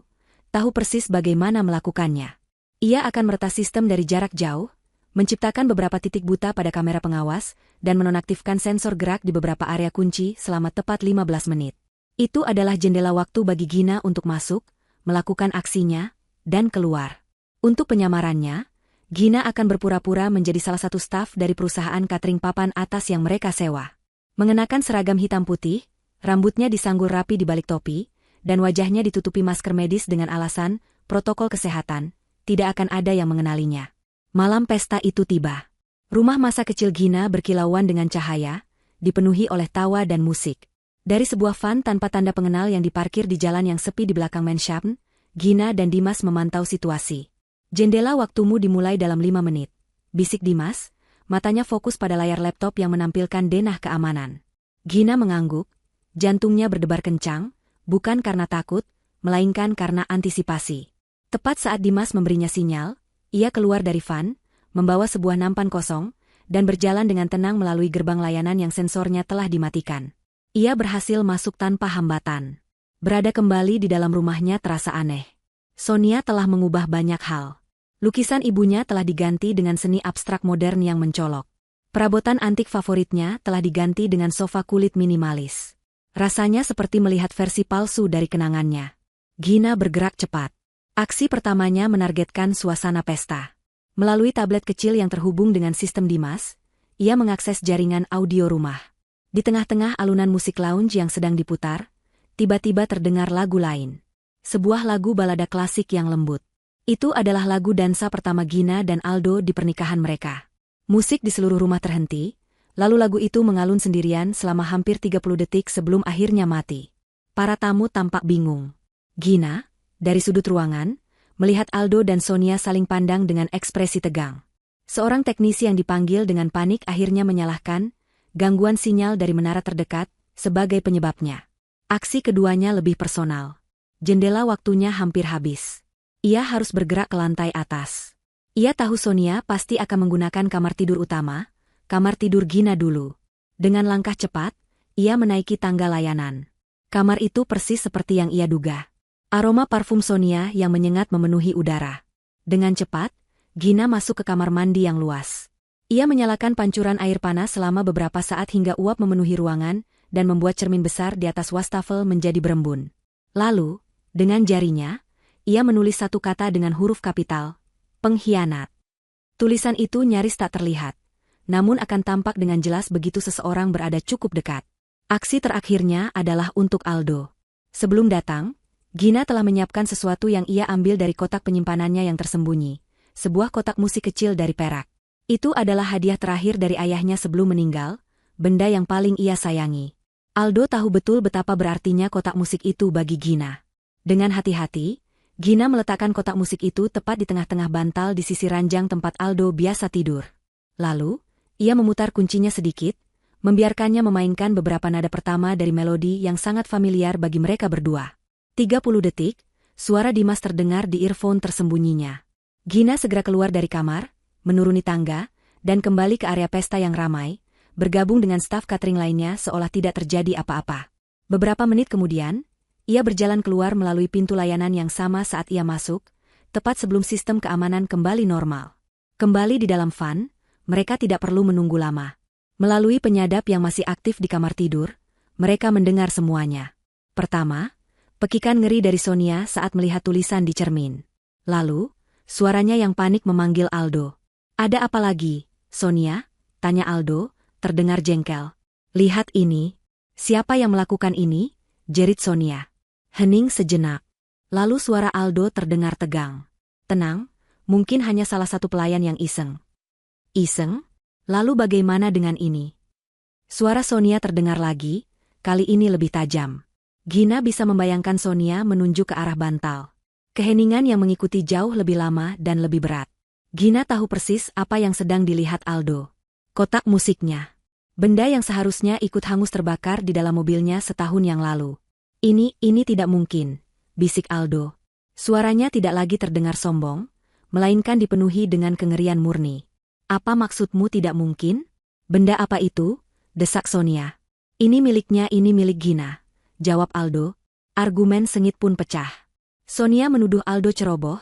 Speaker 1: tahu persis bagaimana melakukannya. Ia akan meretas sistem dari jarak jauh, menciptakan beberapa titik buta pada kamera pengawas, dan menonaktifkan sensor gerak di beberapa area kunci selama tepat 15 menit. Itu adalah jendela waktu bagi Gina untuk masuk, melakukan aksinya, dan keluar. Untuk penyamarannya, Gina akan berpura-pura menjadi salah satu staf dari perusahaan catering papan atas yang mereka sewa. Mengenakan seragam hitam putih, rambutnya disanggul rapi di balik topi, dan wajahnya ditutupi masker medis dengan alasan protokol kesehatan, tidak akan ada yang mengenalinya. Malam pesta itu tiba. Rumah masa kecil Gina berkilauan dengan cahaya, dipenuhi oleh tawa dan musik. Dari sebuah van tanpa tanda pengenal yang diparkir di jalan yang sepi di belakang Mansion, Gina dan Dimas memantau situasi. Jendela waktumu dimulai dalam 5 menit. Bisik Dimas, matanya fokus pada layar laptop yang menampilkan denah keamanan. Gina mengangguk, jantungnya berdebar kencang, bukan karena takut, melainkan karena antisipasi. Tepat saat Dimas memberinya sinyal, ia keluar dari van, membawa sebuah nampan kosong, dan berjalan dengan tenang melalui gerbang layanan yang sensornya telah dimatikan. Ia berhasil masuk tanpa hambatan. Berada kembali di dalam rumahnya terasa aneh. Sonia telah mengubah banyak hal. Lukisan ibunya telah diganti dengan seni abstrak modern yang mencolok. Perabotan antik favoritnya telah diganti dengan sofa kulit minimalis. Rasanya seperti melihat versi palsu dari kenangannya. Gina bergerak cepat. Aksi pertamanya menargetkan suasana pesta. Melalui tablet kecil yang terhubung dengan sistem Dimas, ia mengakses jaringan audio rumah. Di tengah-tengah alunan musik lounge yang sedang diputar, tiba-tiba terdengar lagu lain. Sebuah lagu balada klasik yang lembut. Itu adalah lagu dansa pertama Gina dan Aldo di pernikahan mereka. Musik di seluruh rumah terhenti, lalu lagu itu mengalun sendirian selama hampir 30 detik sebelum akhirnya mati. Para tamu tampak bingung. Gina, dari sudut ruangan, melihat Aldo dan Sonia saling pandang dengan ekspresi tegang. Seorang teknisi yang dipanggil dengan panik akhirnya menyalahkan gangguan sinyal dari menara terdekat sebagai penyebabnya. Aksi keduanya lebih personal. Jendela waktunya hampir habis. Ia harus bergerak ke lantai atas. Ia tahu Sonia pasti akan menggunakan kamar tidur utama, kamar tidur Gina dulu. Dengan langkah cepat, ia menaiki tangga layanan. Kamar itu persis seperti yang ia duga. Aroma parfum Sonia yang menyengat memenuhi udara. Dengan cepat, Gina masuk ke kamar mandi yang luas. Ia menyalakan pancuran air panas selama beberapa saat hingga uap memenuhi ruangan dan membuat cermin besar di atas wastafel menjadi berembun. Lalu, dengan jarinya, ia menulis satu kata dengan huruf kapital, pengkhianat. Tulisan itu nyaris tak terlihat, namun akan tampak dengan jelas begitu seseorang berada cukup dekat. Aksi terakhirnya adalah untuk Aldo. Sebelum datang, Gina telah menyiapkan sesuatu yang ia ambil dari kotak penyimpanannya yang tersembunyi, sebuah kotak musik kecil dari perak. Itu adalah hadiah terakhir dari ayahnya sebelum meninggal, benda yang paling ia sayangi. Aldo tahu betul betapa berartinya kotak musik itu bagi Gina. Dengan hati-hati, Gina meletakkan kotak musik itu tepat di tengah-tengah bantal di sisi ranjang tempat Aldo biasa tidur. Lalu, ia memutar kuncinya sedikit, membiarkannya memainkan beberapa nada pertama dari melodi yang sangat familiar bagi mereka berdua. 30 detik, suara Dimas terdengar di earphone tersembunyinya. Gina segera keluar dari kamar, menuruni tangga, dan kembali ke area pesta yang ramai, bergabung dengan staf catering lainnya seolah tidak terjadi apa-apa. Beberapa menit kemudian, ia berjalan keluar melalui pintu layanan yang sama saat ia masuk, tepat sebelum sistem keamanan kembali normal. Kembali di dalam van, mereka tidak perlu menunggu lama. Melalui penyadap yang masih aktif di kamar tidur, mereka mendengar semuanya. Pertama, pekikan ngeri dari Sonia saat melihat tulisan di cermin. Lalu, suaranya yang panik memanggil Aldo. "Ada apa lagi, Sonia?" tanya Aldo, terdengar jengkel. "Lihat ini." "Siapa yang melakukan ini?" jerit Sonia. Hening sejenak. Lalu suara Aldo terdengar tegang. "Tenang, mungkin hanya salah satu pelayan yang iseng." "Iseng? Lalu bagaimana dengan ini?" Suara Sonia terdengar lagi, kali ini lebih tajam. Gina bisa membayangkan Sonia menunjuk ke arah bantal. Keheningan yang mengikuti jauh lebih lama dan lebih berat. Gina tahu persis apa yang sedang dilihat Aldo. Kotak musiknya. Benda yang seharusnya ikut hangus terbakar di dalam mobilnya setahun yang lalu. Ini tidak mungkin," bisik Aldo. Suaranya tidak lagi terdengar sombong, melainkan dipenuhi dengan kengerian murni. "Apa maksudmu tidak mungkin? Benda apa itu?" desak Sonia. Ini milik Gina," jawab Aldo. Argumen sengit pun pecah. Sonia menuduh Aldo ceroboh,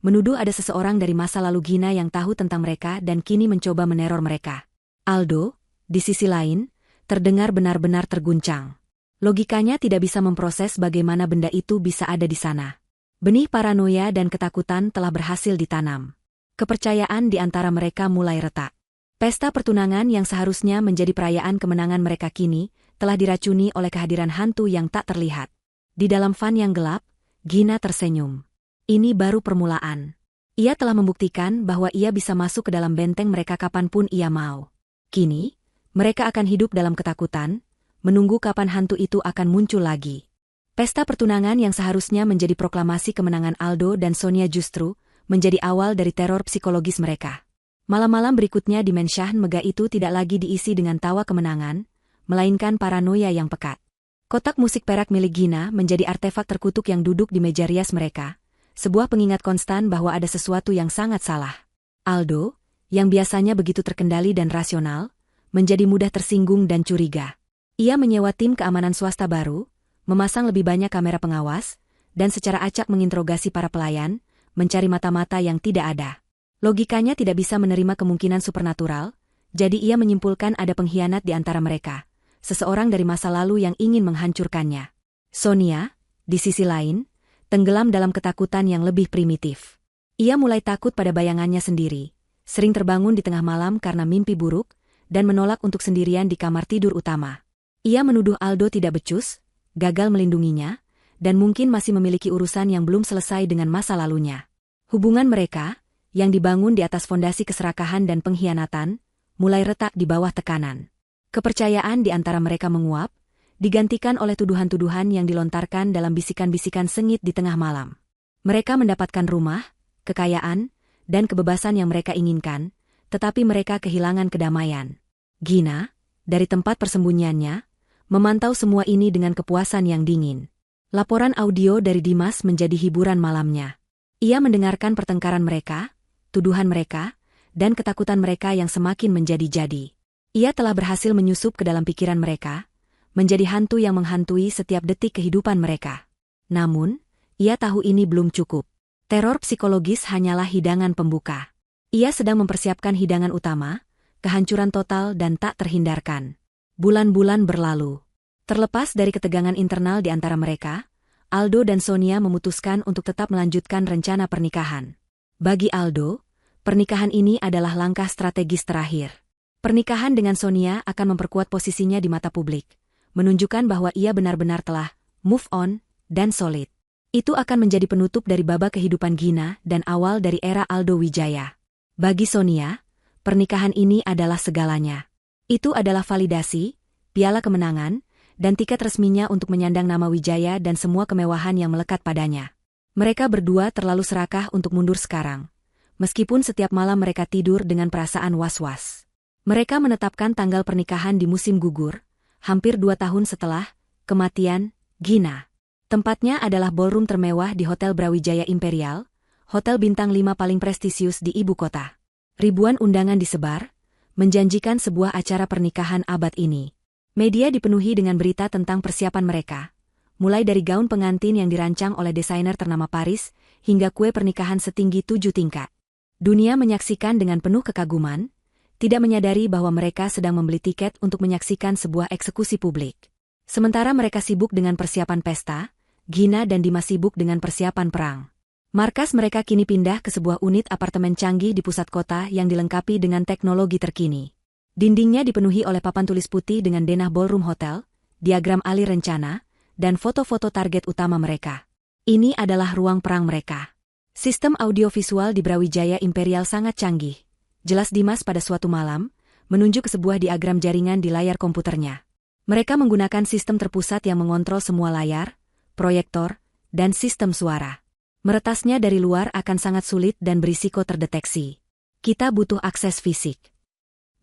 Speaker 1: menuduh ada seseorang dari masa lalu Gina yang tahu tentang mereka dan kini mencoba meneror mereka. Aldo, di sisi lain, terdengar benar-benar terguncang. Logikanya tidak bisa memproses bagaimana benda itu bisa ada di sana. Benih paranoia dan ketakutan telah berhasil ditanam. Kepercayaan di antara mereka mulai retak. Pesta pertunangan yang seharusnya menjadi perayaan kemenangan mereka kini telah diracuni oleh kehadiran hantu yang tak terlihat. Di dalam van yang gelap, Gina tersenyum. Ini baru permulaan. Ia telah membuktikan bahwa ia bisa masuk ke dalam benteng mereka kapanpun ia mau. Kini, mereka akan hidup dalam ketakutan, menunggu kapan hantu itu akan muncul lagi. Pesta pertunangan yang seharusnya menjadi proklamasi kemenangan Aldo dan Sonia justru menjadi awal dari teror psikologis mereka. Malam-malam berikutnya di Menshahan megah itu tidak lagi diisi dengan tawa kemenangan, melainkan paranoia yang pekat. Kotak musik perak milik Gina menjadi artefak terkutuk yang duduk di meja rias mereka, sebuah pengingat konstan bahwa ada sesuatu yang sangat salah. Aldo, yang biasanya begitu terkendali dan rasional, menjadi mudah tersinggung dan curiga. Ia menyewa tim keamanan swasta baru, memasang lebih banyak kamera pengawas, dan secara acak menginterogasi para pelayan, mencari mata-mata yang tidak ada. Logikanya tidak bisa menerima kemungkinan supernatural, jadi ia menyimpulkan ada pengkhianat di antara mereka, seseorang dari masa lalu yang ingin menghancurkannya. Sonia, di sisi lain, tenggelam dalam ketakutan yang lebih primitif. Ia mulai takut pada bayangannya sendiri, sering terbangun di tengah malam karena mimpi buruk, dan menolak untuk sendirian di kamar tidur utama. Ia menuduh Aldo tidak becus, gagal melindunginya, dan mungkin masih memiliki urusan yang belum selesai dengan masa lalunya. Hubungan mereka, yang dibangun di atas fondasi keserakahan dan pengkhianatan, mulai retak di bawah tekanan. Kepercayaan di antara mereka menguap, digantikan oleh tuduhan-tuduhan yang dilontarkan dalam bisikan-bisikan sengit di tengah malam. Mereka mendapatkan rumah, kekayaan, dan kebebasan yang mereka inginkan, tetapi mereka kehilangan kedamaian. Gina, dari tempat persembunyiannya, memantau semua ini dengan kepuasan yang dingin. Laporan audio dari Dimas menjadi hiburan malamnya. Ia mendengarkan pertengkaran mereka, tuduhan mereka, dan ketakutan mereka yang semakin menjadi-jadi. Ia telah berhasil menyusup ke dalam pikiran mereka, menjadi hantu yang menghantui setiap detik kehidupan mereka. Namun, ia tahu ini belum cukup. Teror psikologis hanyalah hidangan pembuka. Ia sedang mempersiapkan hidangan utama, kehancuran total dan tak terhindarkan. Bulan-bulan berlalu. Terlepas dari ketegangan internal di antara mereka, Aldo dan Sonia memutuskan untuk tetap melanjutkan rencana pernikahan. Bagi Aldo, pernikahan ini adalah langkah strategis terakhir. Pernikahan dengan Sonia akan memperkuat posisinya di mata publik, menunjukkan bahwa ia benar-benar telah move on dan solid. Itu akan menjadi penutup dari babak kehidupan Gina dan awal dari era Aldo Wijaya. Bagi Sonia, pernikahan ini adalah segalanya. Itu adalah validasi, piala kemenangan, dan tiket resminya untuk menyandang nama Wijaya dan semua kemewahan yang melekat padanya. Mereka berdua terlalu serakah untuk mundur sekarang, meskipun setiap malam mereka tidur dengan perasaan was-was. Mereka menetapkan tanggal pernikahan di musim gugur, hampir 2 tahun setelah kematian Gina. Tempatnya adalah ballroom termewah di Hotel Brawijaya Imperial, hotel bintang 5 paling prestisius di ibu kota. Ribuan undangan disebar, menjanjikan sebuah acara pernikahan abad ini. Media dipenuhi dengan berita tentang persiapan mereka, mulai dari gaun pengantin yang dirancang oleh desainer ternama Paris, hingga kue pernikahan setinggi 7 tingkat. Dunia menyaksikan dengan penuh kekaguman, tidak menyadari bahwa mereka sedang membeli tiket untuk menyaksikan sebuah eksekusi publik. Sementara mereka sibuk dengan persiapan pesta, Gina dan Dimas sibuk dengan persiapan perang. Markas mereka kini pindah ke sebuah unit apartemen canggih di pusat kota yang dilengkapi dengan teknologi terkini. Dindingnya dipenuhi oleh papan tulis putih dengan denah ballroom hotel, diagram alih rencana, dan foto-foto target utama mereka. Ini adalah ruang perang mereka. Sistem audiovisual di Brawijaya Imperial sangat canggih. Jelas Dimas pada suatu malam, menunjuk ke sebuah diagram jaringan di layar komputernya. Mereka menggunakan sistem terpusat yang mengontrol semua layar, proyektor, dan sistem suara. Meretasnya dari luar akan sangat sulit dan berisiko terdeteksi. Kita butuh akses fisik.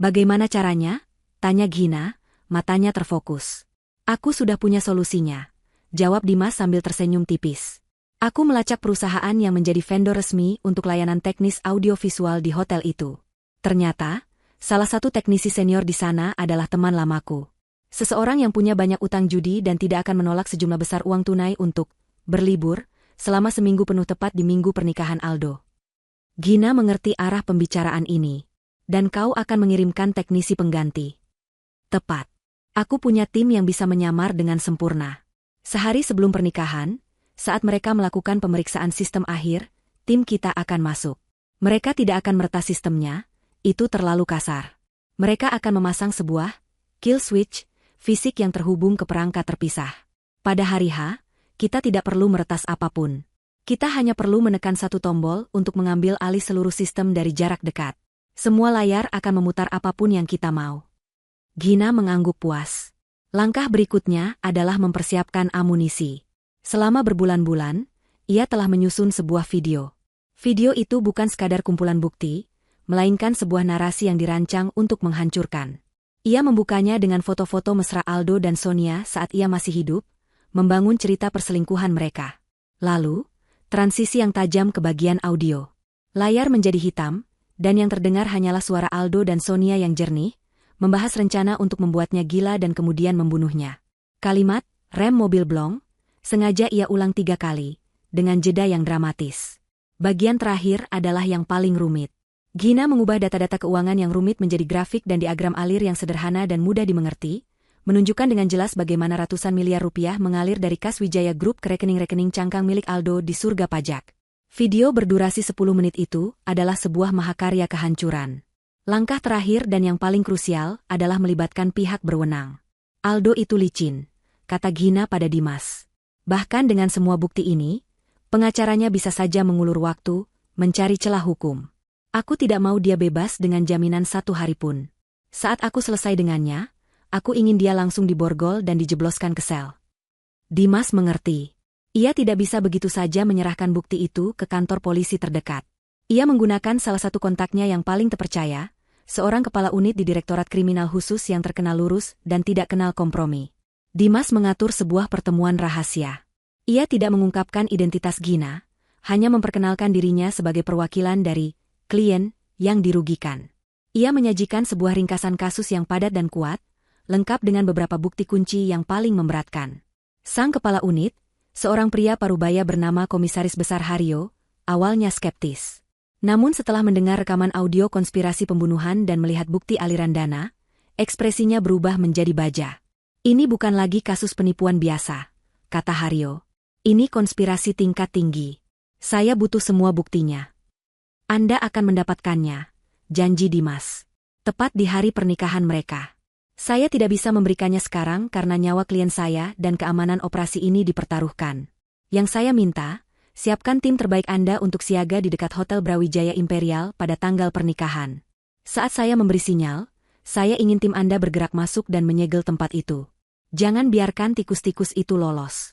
Speaker 1: Bagaimana caranya? Tanya Gina, matanya terfokus. Aku sudah punya solusinya, jawab Dimas sambil tersenyum tipis. Aku melacak perusahaan yang menjadi vendor resmi untuk layanan teknis audiovisual di hotel itu. Ternyata, salah satu teknisi senior di sana adalah teman lamaku. Seseorang yang punya banyak utang judi dan tidak akan menolak sejumlah besar uang tunai untuk berlibur selama seminggu penuh tepat di minggu pernikahan Aldo. Gina mengerti arah pembicaraan ini. Dan kau akan mengirimkan teknisi pengganti. Tepat. Aku punya tim yang bisa menyamar dengan sempurna. Sehari sebelum pernikahan, saat mereka melakukan pemeriksaan sistem akhir, tim kita akan masuk. Mereka tidak akan meretas sistemnya, itu terlalu kasar. Mereka akan memasang sebuah kill switch fisik yang terhubung ke perangkat terpisah. Pada hari H, kita tidak perlu meretas apapun. Kita hanya perlu menekan satu tombol untuk mengambil alih seluruh sistem dari jarak dekat. Semua layar akan memutar apapun yang kita mau. Gina mengangguk puas. Langkah berikutnya adalah mempersiapkan amunisi. Selama berbulan-bulan, ia telah menyusun sebuah video. Video itu bukan sekadar kumpulan bukti, melainkan sebuah narasi yang dirancang untuk menghancurkan. Ia membukanya dengan foto-foto mesra Aldo dan Sonia saat ia masih hidup, membangun cerita perselingkuhan mereka. Lalu, transisi yang tajam ke bagian audio. Layar menjadi hitam, dan yang terdengar hanyalah suara Aldo dan Sonia yang jernih, membahas rencana untuk membuatnya gila dan kemudian membunuhnya. Kalimat, rem mobil blong, sengaja ia ulang 3 kali, dengan jeda yang dramatis. Bagian terakhir adalah yang paling rumit. Gina mengubah data-data keuangan yang rumit menjadi grafik dan diagram alir yang sederhana dan mudah dimengerti, menunjukkan dengan jelas bagaimana ratusan miliar rupiah mengalir dari kas Wijaya Group ke rekening-rekening cangkang milik Aldo di surga pajak. Video berdurasi 10 menit itu adalah sebuah mahakarya kehancuran. Langkah terakhir dan yang paling krusial adalah melibatkan pihak berwenang. Aldo itu licin, kata Gina pada Dimas. Bahkan dengan semua bukti ini, pengacaranya bisa saja mengulur waktu, mencari celah hukum. Aku tidak mau dia bebas dengan jaminan 1 hari pun. Saat aku selesai dengannya, aku ingin dia langsung diborgol dan dijebloskan ke sel. Dimas mengerti. Ia tidak bisa begitu saja menyerahkan bukti itu ke kantor polisi terdekat. Ia menggunakan salah satu kontaknya yang paling terpercaya, seorang kepala unit di Direktorat Kriminal Khusus yang terkenal lurus dan tidak kenal kompromi. Dimas mengatur sebuah pertemuan rahasia. Ia tidak mengungkapkan identitas Gina, hanya memperkenalkan dirinya sebagai perwakilan dari klien yang dirugikan. Ia menyajikan sebuah ringkasan kasus yang padat dan kuat, lengkap dengan beberapa bukti kunci yang paling memberatkan. Sang kepala unit, seorang pria parubaya bernama Komisaris Besar Haryo, awalnya skeptis. Namun setelah mendengar rekaman audio konspirasi pembunuhan dan melihat bukti aliran dana, ekspresinya berubah menjadi baja. Ini bukan lagi kasus penipuan biasa, kata Haryo. Ini konspirasi tingkat tinggi. Saya butuh semua buktinya. Anda akan mendapatkannya, janji Dimas. Tepat di hari pernikahan mereka. Saya tidak bisa memberikannya sekarang karena nyawa klien saya dan keamanan operasi ini dipertaruhkan. Yang saya minta, siapkan tim terbaik Anda untuk siaga di dekat Hotel Brawijaya Imperial pada tanggal pernikahan. Saat saya memberi sinyal, saya ingin tim Anda bergerak masuk dan menyegel tempat itu. Jangan biarkan tikus-tikus itu lolos.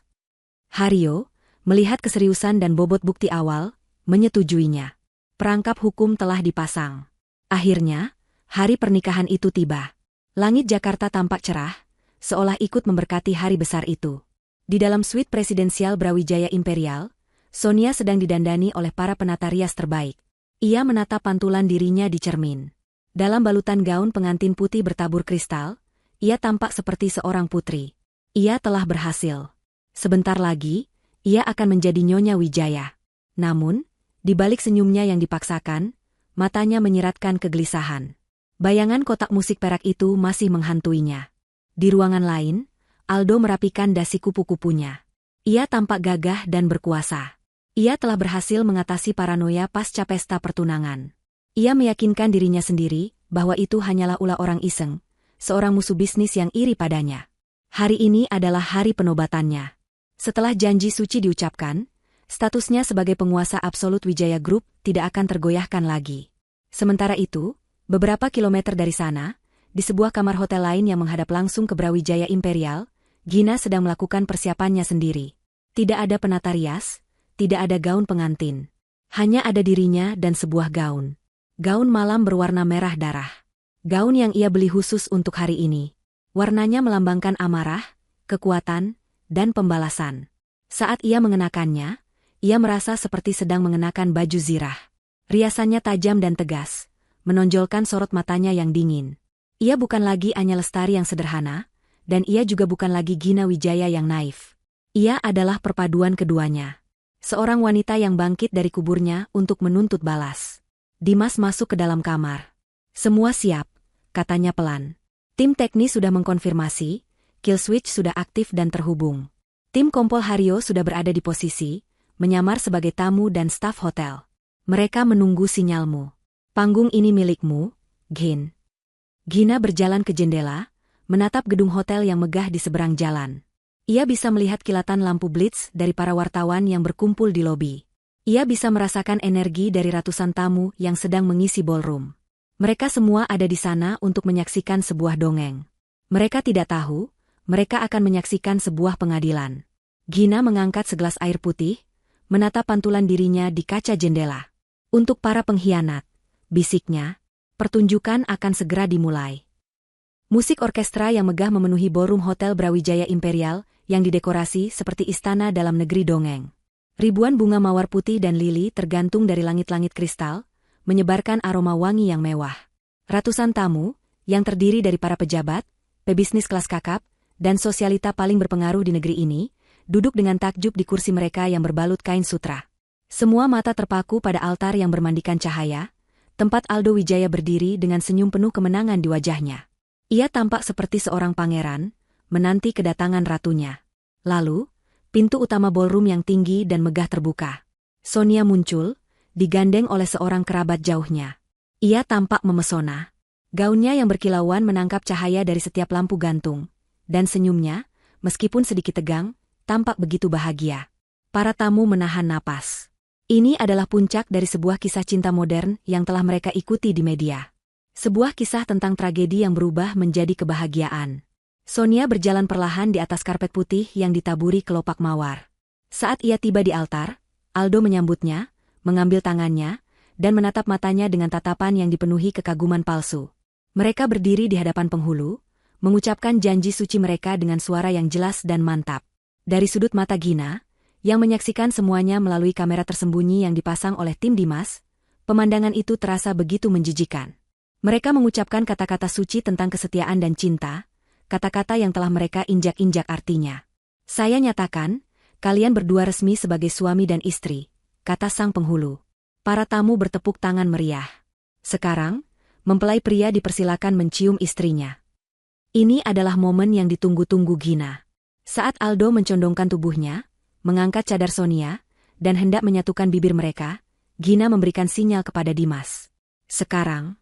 Speaker 1: Haryo, melihat keseriusan dan bobot bukti awal, menyetujuinya. Perangkap hukum telah dipasang. Akhirnya, hari pernikahan itu tiba. Langit Jakarta tampak cerah, seolah ikut memberkati hari besar itu. Di dalam suite presidensial Brawijaya Imperial, Sonia sedang didandani oleh para penata rias terbaik. Ia menatap pantulan dirinya di cermin. Dalam balutan gaun pengantin putih bertabur kristal, ia tampak seperti seorang putri. Ia telah berhasil. Sebentar lagi, ia akan menjadi Nyonya Wijaya. Namun, di balik senyumnya yang dipaksakan, matanya menyiratkan kegelisahan. Bayangan kotak musik perak itu masih menghantuinya. Di ruangan lain, Aldo merapikan dasi kupu-kupunya. Ia tampak gagah dan berkuasa. Ia telah berhasil mengatasi paranoia pasca pesta pertunangan. Ia meyakinkan dirinya sendiri bahwa itu hanyalah ulah orang iseng, seorang musuh bisnis yang iri padanya. Hari ini adalah hari penobatannya. Setelah janji suci diucapkan, statusnya sebagai penguasa absolut Wijaya Group tidak akan tergoyahkan lagi. Sementara itu, beberapa kilometer dari sana, di sebuah kamar hotel lain yang menghadap langsung ke Brawijaya Imperial, Gina sedang melakukan persiapannya sendiri. Tidak ada penata rias, tidak ada gaun pengantin. Hanya ada dirinya dan sebuah gaun. Gaun malam berwarna merah darah. Gaun yang ia beli khusus untuk hari ini. Warnanya melambangkan amarah, kekuatan, dan pembalasan. Saat ia mengenakannya, ia merasa seperti sedang mengenakan baju zirah. Riasannya tajam dan tegas, menonjolkan sorot matanya yang dingin. Ia bukan lagi Anya Lestari yang sederhana, dan ia juga bukan lagi Gina Wijaya yang naif. Ia adalah perpaduan keduanya. Seorang wanita yang bangkit dari kuburnya untuk menuntut balas. Dimas masuk ke dalam kamar. Semua siap, katanya pelan. Tim teknis sudah mengkonfirmasi, kill switch sudah aktif dan terhubung. Tim Kompol Haryo sudah berada di posisi, menyamar sebagai tamu dan staf hotel. Mereka menunggu sinyalmu. Panggung ini milikmu, Gin. Gina berjalan ke jendela, menatap gedung hotel yang megah di seberang jalan. Ia bisa melihat kilatan lampu blitz dari para wartawan yang berkumpul di lobi. Ia bisa merasakan energi dari ratusan tamu yang sedang mengisi ballroom. Mereka semua ada di sana untuk menyaksikan sebuah dongeng. Mereka tidak tahu, mereka akan menyaksikan sebuah pengadilan. Gina mengangkat segelas air putih, menatap pantulan dirinya di kaca jendela. Untuk para pengkhianat, bisiknya, pertunjukan akan segera dimulai. Musik orkestra yang megah memenuhi ballroom Hotel Brawijaya Imperial yang didekorasi seperti istana dalam negeri dongeng. Ribuan bunga mawar putih dan lili tergantung dari langit-langit kristal, menyebarkan aroma wangi yang mewah. Ratusan tamu, yang terdiri dari para pejabat, pebisnis kelas kakap, dan sosialita paling berpengaruh di negeri ini, duduk dengan takjub di kursi mereka yang berbalut kain sutra. Semua mata terpaku pada altar yang bermandikan cahaya, tempat Aldo Wijaya berdiri dengan senyum penuh kemenangan di wajahnya. Ia tampak seperti seorang pangeran, menanti kedatangan ratunya. Lalu, pintu utama ballroom yang tinggi dan megah terbuka. Sonia muncul, digandeng oleh seorang kerabat jauhnya. Ia tampak memesona. Gaunnya yang berkilauan menangkap cahaya dari setiap lampu gantung, dan senyumnya, meskipun sedikit tegang, tampak begitu bahagia. Para tamu menahan napas. Ini adalah puncak dari sebuah kisah cinta modern yang telah mereka ikuti di media. Sebuah kisah tentang tragedi yang berubah menjadi kebahagiaan. Sonia berjalan perlahan di atas karpet putih yang ditaburi kelopak mawar. Saat ia tiba di altar, Aldo menyambutnya, mengambil tangannya, dan menatap matanya dengan tatapan yang dipenuhi kekaguman palsu. Mereka berdiri di hadapan penghulu, mengucapkan janji suci mereka dengan suara yang jelas dan mantap. Dari sudut mata Gina, yang menyaksikan semuanya melalui kamera tersembunyi yang dipasang oleh tim Dimas, pemandangan itu terasa begitu menjijikan. Mereka mengucapkan kata-kata suci tentang kesetiaan dan cinta, kata-kata yang telah mereka injak-injak artinya. Saya nyatakan, kalian berdua resmi sebagai suami dan istri, kata sang penghulu. Para tamu bertepuk tangan meriah. Sekarang, mempelai pria dipersilakan mencium istrinya. Ini adalah momen yang ditunggu-tunggu Gina. Saat Aldo mencondongkan tubuhnya, mengangkat cadar Sonia, dan hendak menyatukan bibir mereka, Gina memberikan sinyal kepada Dimas. Sekarang,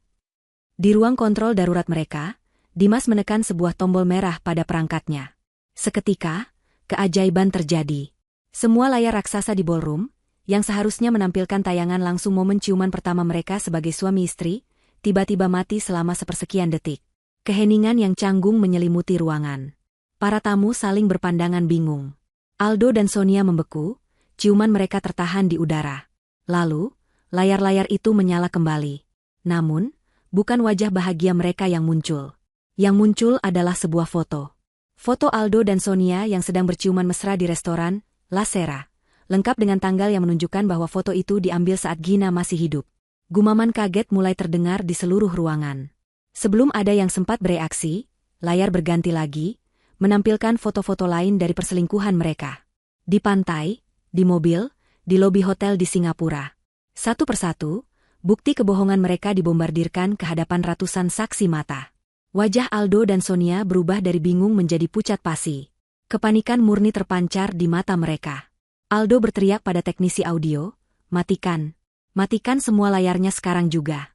Speaker 1: di ruang kontrol darurat mereka, Dimas menekan sebuah tombol merah pada perangkatnya. Seketika, keajaiban terjadi. Semua layar raksasa di ballroom, yang seharusnya menampilkan tayangan langsung momen ciuman pertama mereka sebagai suami istri, tiba-tiba mati selama sepersekian detik. Keheningan yang canggung menyelimuti ruangan. Para tamu saling berpandangan bingung. Aldo dan Sonia membeku, ciuman mereka tertahan di udara. Lalu, layar-layar itu menyala kembali. Namun, bukan wajah bahagia mereka yang muncul. Yang muncul adalah sebuah foto. Foto Aldo dan Sonia yang sedang berciuman mesra di restoran La Sera, lengkap dengan tanggal yang menunjukkan bahwa foto itu diambil saat Gina masih hidup. Gumaman kaget mulai terdengar di seluruh ruangan. Sebelum ada yang sempat bereaksi, layar berganti lagi, menampilkan foto-foto lain dari perselingkuhan mereka. Di pantai, di mobil, di lobi hotel di Singapura. Satu persatu, bukti kebohongan mereka dibombardirkan ke hadapan ratusan saksi mata. Wajah Aldo dan Sonia berubah dari bingung menjadi pucat pasi. Kepanikan murni terpancar di mata mereka. Aldo berteriak pada teknisi audio, "Matikan. Matikan semua layarnya sekarang juga."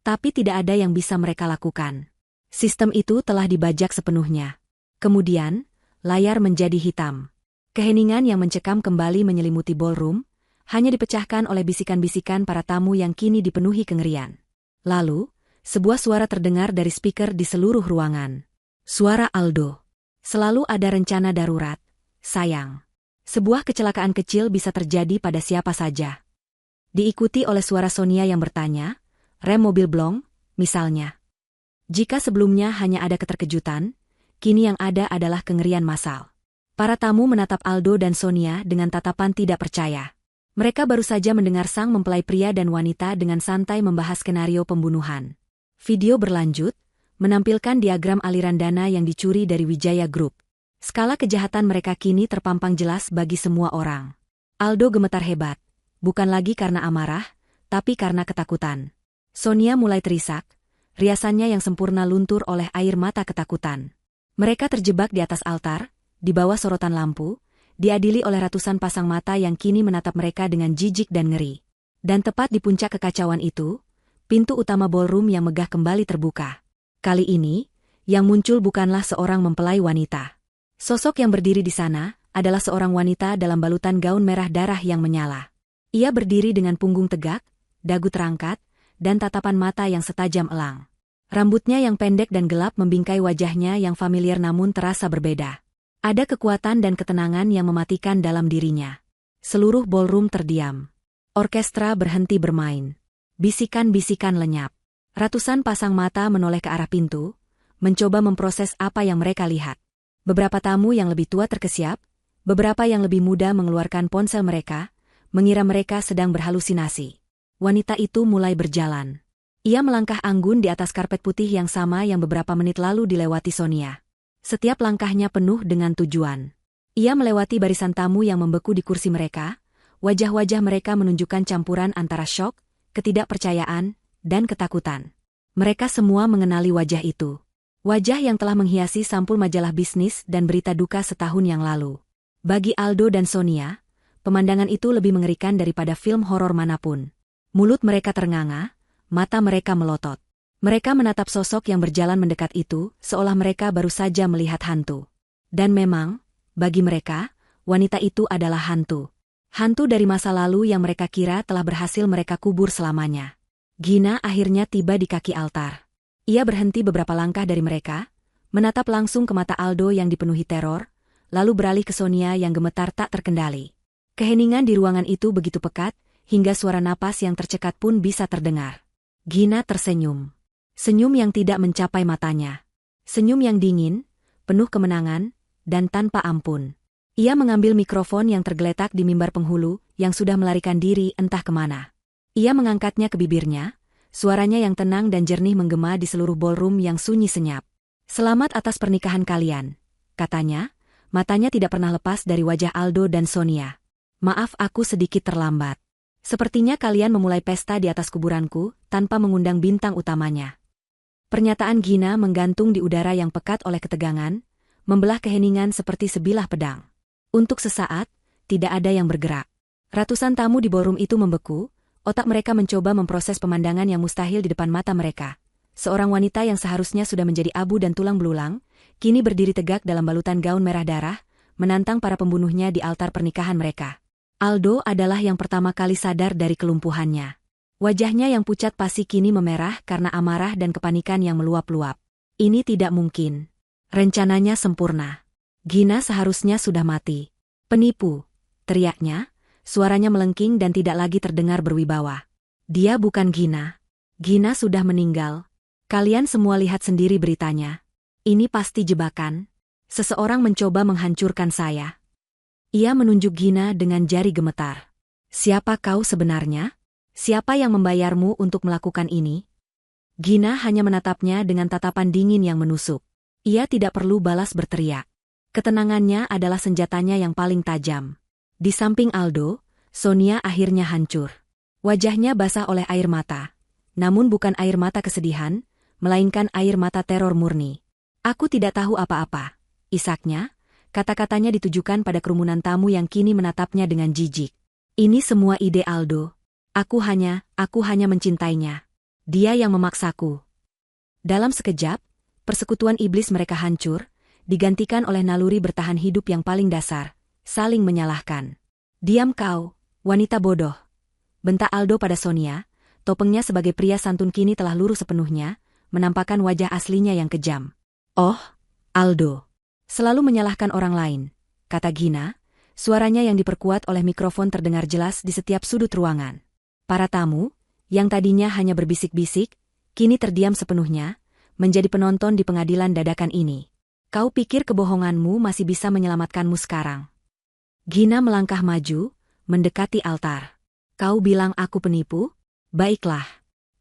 Speaker 1: Tapi tidak ada yang bisa mereka lakukan. Sistem itu telah dibajak sepenuhnya. Kemudian, layar menjadi hitam. Keheningan yang mencekam kembali menyelimuti ballroom, hanya dipecahkan oleh bisikan-bisikan para tamu yang kini dipenuhi kengerian. Lalu, sebuah suara terdengar dari speaker di seluruh ruangan. Suara Aldo. "Selalu ada rencana darurat, sayang. Sebuah kecelakaan kecil bisa terjadi pada siapa saja." Diikuti oleh suara Sonia yang bertanya, "Rem mobil blong, misalnya." Jika sebelumnya hanya ada keterkejutan, kini yang ada adalah kengerian massal. Para tamu menatap Aldo dan Sonia dengan tatapan tidak percaya. Mereka baru saja mendengar sang mempelai pria dan wanita dengan santai membahas skenario pembunuhan. Video berlanjut, menampilkan diagram aliran dana yang dicuri dari Wijaya Group. Skala kejahatan mereka kini terpampang jelas bagi semua orang. Aldo gemetar hebat. Bukan lagi karena amarah, tapi karena ketakutan. Sonia mulai terisak, riasannya yang sempurna luntur oleh air mata ketakutan. Mereka terjebak di atas altar, di bawah sorotan lampu, diadili oleh ratusan pasang mata yang kini menatap mereka dengan jijik dan ngeri. Dan tepat di puncak kekacauan itu, pintu utama ballroom yang megah kembali terbuka. Kali ini, yang muncul bukanlah seorang mempelai wanita. Sosok yang berdiri di sana adalah seorang wanita dalam balutan gaun merah darah yang menyala. Ia berdiri dengan punggung tegak, dagu terangkat, dan tatapan mata yang setajam elang. Rambutnya yang pendek dan gelap membingkai wajahnya yang familiar namun terasa berbeda. Ada kekuatan dan ketenangan yang mematikan dalam dirinya. Seluruh ballroom terdiam. Orkestra berhenti bermain. Bisikan-bisikan lenyap. Ratusan pasang mata menoleh ke arah pintu, mencoba memproses apa yang mereka lihat. Beberapa tamu yang lebih tua terkesiap, beberapa yang lebih muda mengeluarkan ponsel mereka, mengira mereka sedang berhalusinasi. Wanita itu mulai berjalan. Ia melangkah anggun di atas karpet putih yang sama yang beberapa menit lalu dilewati Sonia. Setiap langkahnya penuh dengan tujuan. Ia melewati barisan tamu yang membeku di kursi mereka, wajah-wajah mereka menunjukkan campuran antara syok, ketidakpercayaan, dan ketakutan. Mereka semua mengenali wajah itu. Wajah yang telah menghiasi sampul majalah bisnis dan berita duka setahun yang lalu. Bagi Aldo dan Sonia, pemandangan itu lebih mengerikan daripada film horor manapun. Mulut mereka ternganga, mata mereka melotot. Mereka menatap sosok yang berjalan mendekat itu, seolah mereka baru saja melihat hantu. Dan memang, bagi mereka, wanita itu adalah hantu. Hantu dari masa lalu yang mereka kira telah berhasil mereka kubur selamanya. Gina akhirnya tiba di kaki altar. Ia berhenti beberapa langkah dari mereka, menatap langsung ke mata Aldo yang dipenuhi teror, lalu beralih ke Sonia yang gemetar tak terkendali. Keheningan di ruangan itu begitu pekat, hingga suara napas yang tercekat pun bisa terdengar. Gina tersenyum. Senyum yang tidak mencapai matanya. Senyum yang dingin, penuh kemenangan, dan tanpa ampun. Ia mengambil mikrofon yang tergeletak di mimbar penghulu, yang sudah melarikan diri entah kemana. Ia mengangkatnya ke bibirnya, suaranya yang tenang dan jernih menggema di seluruh ballroom yang sunyi senyap. "Selamat atas pernikahan kalian," katanya, matanya tidak pernah lepas dari wajah Aldo dan Sonia. "Maaf aku sedikit terlambat. Sepertinya kalian memulai pesta di atas kuburanku, tanpa mengundang bintang utamanya." Pernyataan Gina menggantung di udara yang pekat oleh ketegangan, membelah keheningan seperti sebilah pedang. Untuk sesaat, tidak ada yang bergerak. Ratusan tamu di ballroom itu membeku, otak mereka mencoba memproses pemandangan yang mustahil di depan mata mereka. Seorang wanita yang seharusnya sudah menjadi abu dan tulang belulang, kini berdiri tegak dalam balutan gaun merah darah, menantang para pembunuhnya di altar pernikahan mereka. Aldo adalah yang pertama kali sadar dari kelumpuhannya. Wajahnya yang pucat pasi kini memerah karena amarah dan kepanikan yang meluap-luap. Ini tidak mungkin. Rencananya sempurna. Gina seharusnya sudah mati. "Penipu," teriaknya, suaranya melengking dan tidak lagi terdengar berwibawa. "Dia bukan Gina. Gina sudah meninggal. Kalian semua lihat sendiri beritanya. Ini pasti jebakan. Seseorang mencoba menghancurkan saya." Ia menunjuk Gina dengan jari gemetar. "Siapa kau sebenarnya? Siapa yang membayarmu untuk melakukan ini?" Gina hanya menatapnya dengan tatapan dingin yang menusuk. Ia tidak perlu balas berteriak. Ketenangannya adalah senjatanya yang paling tajam. Di samping Aldo, Sonia akhirnya hancur. Wajahnya basah oleh air mata. Namun bukan air mata kesedihan, melainkan air mata teror murni. "Aku tidak tahu apa-apa," isaknya, kata-katanya ditujukan pada kerumunan tamu yang kini menatapnya dengan jijik. "Ini semua ide Aldo. Aku hanya mencintainya. Dia yang memaksaku." Dalam sekejap, persekutuan iblis mereka hancur, digantikan oleh naluri bertahan hidup yang paling dasar, saling menyalahkan. "Diam kau, wanita bodoh," bentak Aldo pada Sonia. Topengnya sebagai pria santun kini telah luruh sepenuhnya, menampakkan wajah aslinya yang kejam. "Oh, Aldo. Selalu menyalahkan orang lain," kata Gina, suaranya yang diperkuat oleh mikrofon terdengar jelas di setiap sudut ruangan. Para tamu, yang tadinya hanya berbisik-bisik, kini terdiam sepenuhnya, menjadi penonton di pengadilan dadakan ini. "Kau pikir kebohonganmu masih bisa menyelamatkanmu sekarang?" Gina melangkah maju, mendekati altar. "Kau bilang aku penipu? Baiklah.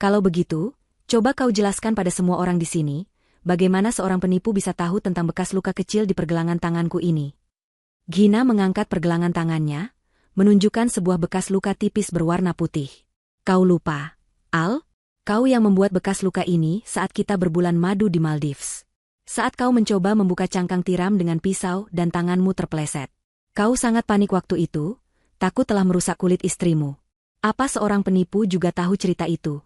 Speaker 1: Kalau begitu, coba kau jelaskan pada semua orang di sini, bagaimana seorang penipu bisa tahu tentang bekas luka kecil di pergelangan tanganku ini." Gina mengangkat pergelangan tangannya, menunjukkan sebuah bekas luka tipis berwarna putih. Kau lupa, Al? Kau yang membuat bekas luka ini saat kita berbulan madu di Maldives. Saat kau mencoba membuka cangkang tiram dengan pisau dan tanganmu terpeleset. Kau sangat panik waktu itu, takut telah merusak kulit istrimu. Apa seorang penipu juga tahu cerita itu?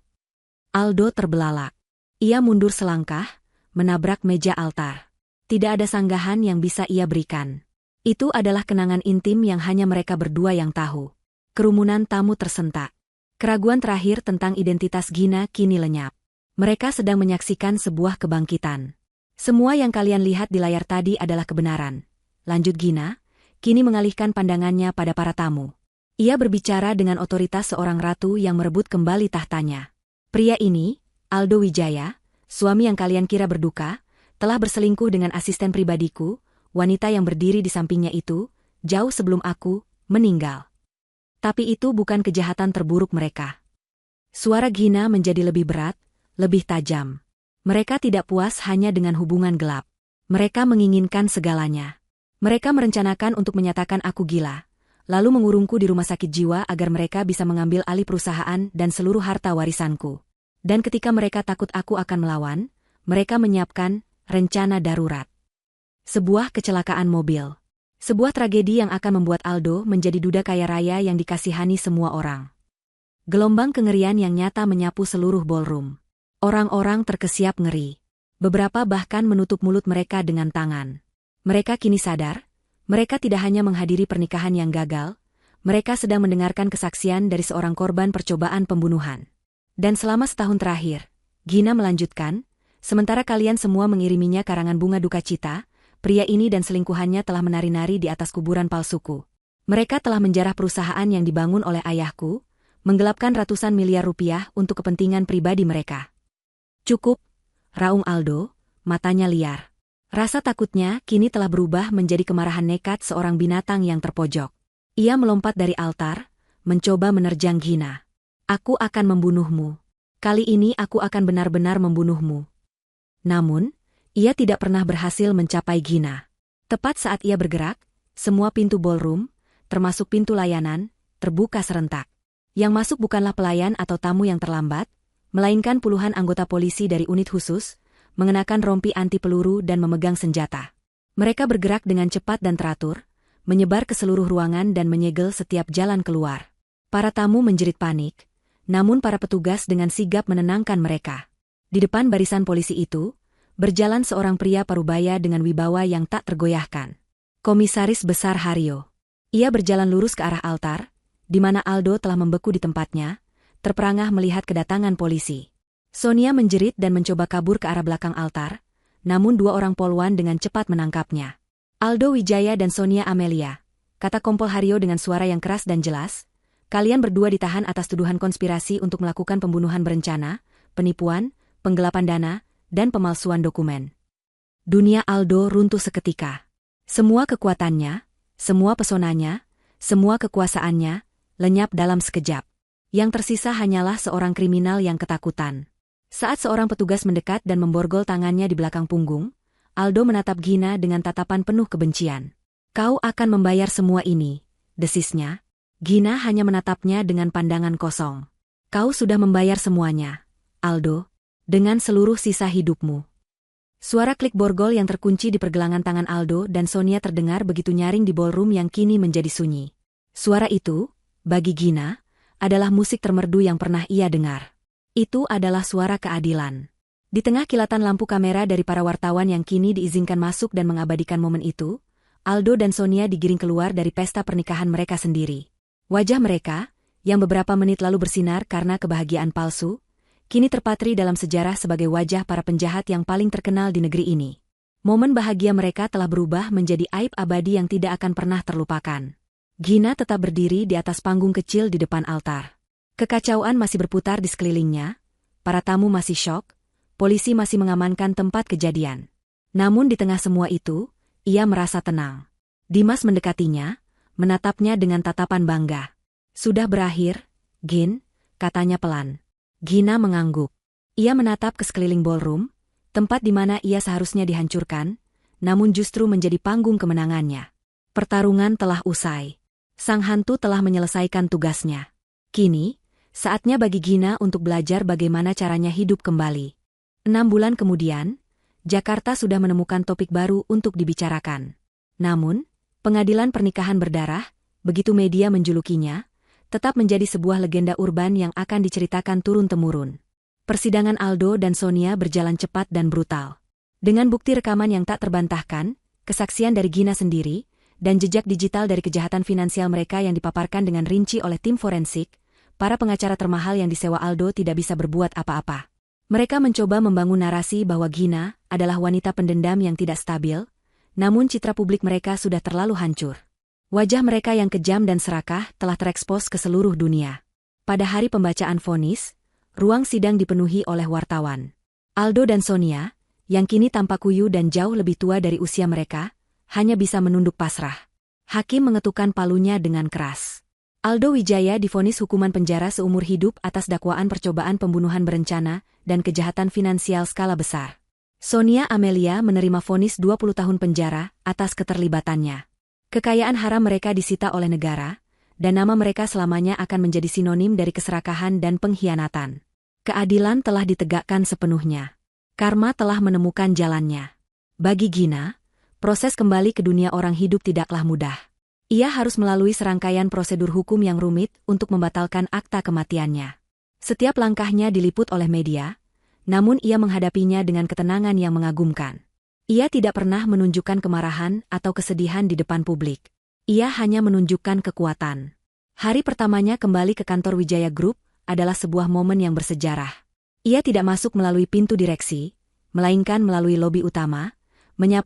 Speaker 1: Aldo terbelalak. Ia mundur selangkah, menabrak meja altar. Tidak ada sanggahan yang bisa ia berikan. Itu adalah kenangan intim yang hanya mereka berdua yang tahu. Kerumunan tamu tersentak. Keraguan terakhir tentang identitas Gina kini lenyap. Mereka sedang menyaksikan sebuah kebangkitan. Semua yang kalian lihat di layar tadi adalah kebenaran. Lanjut Gina, kini mengalihkan pandangannya pada para tamu. Ia berbicara dengan otoritas seorang ratu yang merebut kembali tahtanya. Pria ini, Aldo Wijaya, suami yang kalian kira berduka, telah berselingkuh dengan asisten pribadiku, wanita yang berdiri di sampingnya itu, jauh sebelum aku meninggal. Tapi itu bukan kejahatan terburuk mereka. Suara Gina menjadi lebih berat, lebih tajam. Mereka tidak puas hanya dengan hubungan gelap. Mereka menginginkan segalanya. Mereka merencanakan untuk menyatakan aku gila, lalu mengurungku di rumah sakit jiwa agar mereka bisa mengambil alih perusahaan dan seluruh harta warisanku. Dan ketika mereka takut aku akan melawan, mereka menyiapkan rencana darurat. Sebuah kecelakaan mobil. Sebuah tragedi yang akan membuat Aldo menjadi duda kaya raya yang dikasihani semua orang. Gelombang kengerian yang nyata menyapu seluruh ballroom. Orang-orang terkesiap ngeri. Beberapa bahkan menutup mulut mereka dengan tangan. Mereka kini sadar, mereka tidak hanya menghadiri pernikahan yang gagal, mereka sedang mendengarkan kesaksian dari seorang korban percobaan pembunuhan. Dan selama setahun terakhir, Gina melanjutkan, sementara kalian semua mengiriminya karangan bunga duka cita, pria ini dan selingkuhannya telah menari-nari di atas kuburan palsuku. Mereka telah menjarah perusahaan yang dibangun oleh ayahku, menggelapkan ratusan miliar rupiah untuk kepentingan pribadi mereka. Cukup, raung Aldo, matanya liar. Rasa takutnya kini telah berubah menjadi kemarahan nekat seorang binatang yang terpojok. Ia melompat dari altar, mencoba menerjang Gina. Aku akan membunuhmu. Kali ini aku akan benar-benar membunuhmu. Namun, ia tidak pernah berhasil mencapai Gina. Tepat saat ia bergerak, semua pintu ballroom, termasuk pintu layanan, terbuka serentak. Yang masuk bukanlah pelayan atau tamu yang terlambat, melainkan puluhan anggota polisi dari unit khusus, mengenakan rompi anti peluru dan memegang senjata. Mereka bergerak dengan cepat dan teratur, menyebar ke seluruh ruangan dan menyegel setiap jalan keluar. Para tamu menjerit panik, namun para petugas dengan sigap menenangkan mereka. Di depan barisan polisi itu, berjalan seorang pria parubaya dengan wibawa yang tak tergoyahkan. Komisaris Besar Haryo. Ia berjalan lurus ke arah altar, di mana Aldo telah membeku di tempatnya, terperangah melihat kedatangan polisi. Sonia menjerit dan mencoba kabur ke arah belakang altar, namun dua orang polwan dengan cepat menangkapnya. Aldo Wijaya dan Sonia Amelia, kata Kompol Haryo dengan suara yang keras dan jelas, kalian berdua ditahan atas tuduhan konspirasi untuk melakukan pembunuhan berencana, penipuan, penggelapan dana, dan pemalsuan dokumen. Dunia Aldo runtuh seketika. Semua kekuatannya, semua pesonanya, semua kekuasaannya, lenyap dalam sekejap. Yang tersisa hanyalah seorang kriminal yang ketakutan. Saat seorang petugas mendekat dan memborgol tangannya di belakang punggung, Aldo menatap Gina dengan tatapan penuh kebencian. Kau akan membayar semua ini, desisnya. Gina hanya menatapnya dengan pandangan kosong. Kau sudah membayar semuanya, Aldo. Dengan seluruh sisa hidupmu. Suara klik borgol yang terkunci di pergelangan tangan Aldo dan Sonia terdengar begitu nyaring di ballroom yang kini menjadi sunyi. Suara itu, bagi Gina, adalah musik termerdu yang pernah ia dengar. Itu adalah suara keadilan. Di tengah kilatan lampu kamera dari para wartawan yang kini diizinkan masuk dan mengabadikan momen itu, Aldo dan Sonia digiring keluar dari pesta pernikahan mereka sendiri. Wajah mereka, yang beberapa menit lalu bersinar karena kebahagiaan palsu, kini terpatri dalam sejarah sebagai wajah para penjahat yang paling terkenal di negeri ini. Momen bahagia mereka telah berubah menjadi aib abadi yang tidak akan pernah terlupakan. Gina tetap berdiri di atas panggung kecil di depan altar. Kekacauan masih berputar di sekelilingnya, para tamu masih syok, polisi masih mengamankan tempat kejadian. Namun di tengah semua itu, ia merasa tenang. Dimas mendekatinya, menatapnya dengan tatapan bangga. Sudah berakhir, Gin, katanya pelan. Gina mengangguk. Ia menatap ke sekeliling ballroom, tempat di mana ia seharusnya dihancurkan, namun justru menjadi panggung kemenangannya. Pertarungan telah usai. Sang hantu telah menyelesaikan tugasnya. Kini, saatnya bagi Gina untuk belajar bagaimana caranya hidup kembali. 6 bulan kemudian, Jakarta sudah menemukan topik baru untuk dibicarakan. Namun, pengadilan pernikahan berdarah, begitu media menjulukinya, tetap menjadi sebuah legenda urban yang akan diceritakan turun-temurun. Persidangan Aldo dan Sonia berjalan cepat dan brutal. Dengan bukti rekaman yang tak terbantahkan, kesaksian dari Gina sendiri, dan jejak digital dari kejahatan finansial mereka yang dipaparkan dengan rinci oleh tim forensik, para pengacara termahal yang disewa Aldo tidak bisa berbuat apa-apa. Mereka mencoba membangun narasi bahwa Gina adalah wanita pendendam yang tidak stabil, namun citra publik mereka sudah terlalu hancur. Wajah mereka yang kejam dan serakah telah terekspos ke seluruh dunia. Pada hari pembacaan vonis, ruang sidang dipenuhi oleh wartawan. Aldo dan Sonia, yang kini tampak kuyu dan jauh lebih tua dari usia mereka, hanya bisa menunduk pasrah. Hakim mengetukkan palunya dengan keras. Aldo Wijaya divonis hukuman penjara seumur hidup atas dakwaan percobaan pembunuhan berencana dan kejahatan finansial skala besar. Sonia Amelia menerima vonis 20 tahun penjara atas keterlibatannya. Kekayaan haram mereka disita oleh negara, dan nama mereka selamanya akan menjadi sinonim dari keserakahan dan pengkhianatan. Keadilan telah ditegakkan sepenuhnya. Karma telah menemukan jalannya. Bagi Gina, proses kembali ke dunia orang hidup tidaklah mudah. Ia harus melalui serangkaian prosedur hukum yang rumit untuk membatalkan akta kematiannya. Setiap langkahnya diliput oleh media, namun ia menghadapinya dengan ketenangan yang mengagumkan. Ia tidak pernah menunjukkan kemarahan atau kesedihan di depan publik. Ia hanya menunjukkan kekuatan. Hari pertamanya kembali ke kantor Wijaya Group adalah sebuah momen yang bersejarah. Ia tidak masuk melalui pintu direksi, melainkan melalui lobi utama, menyapa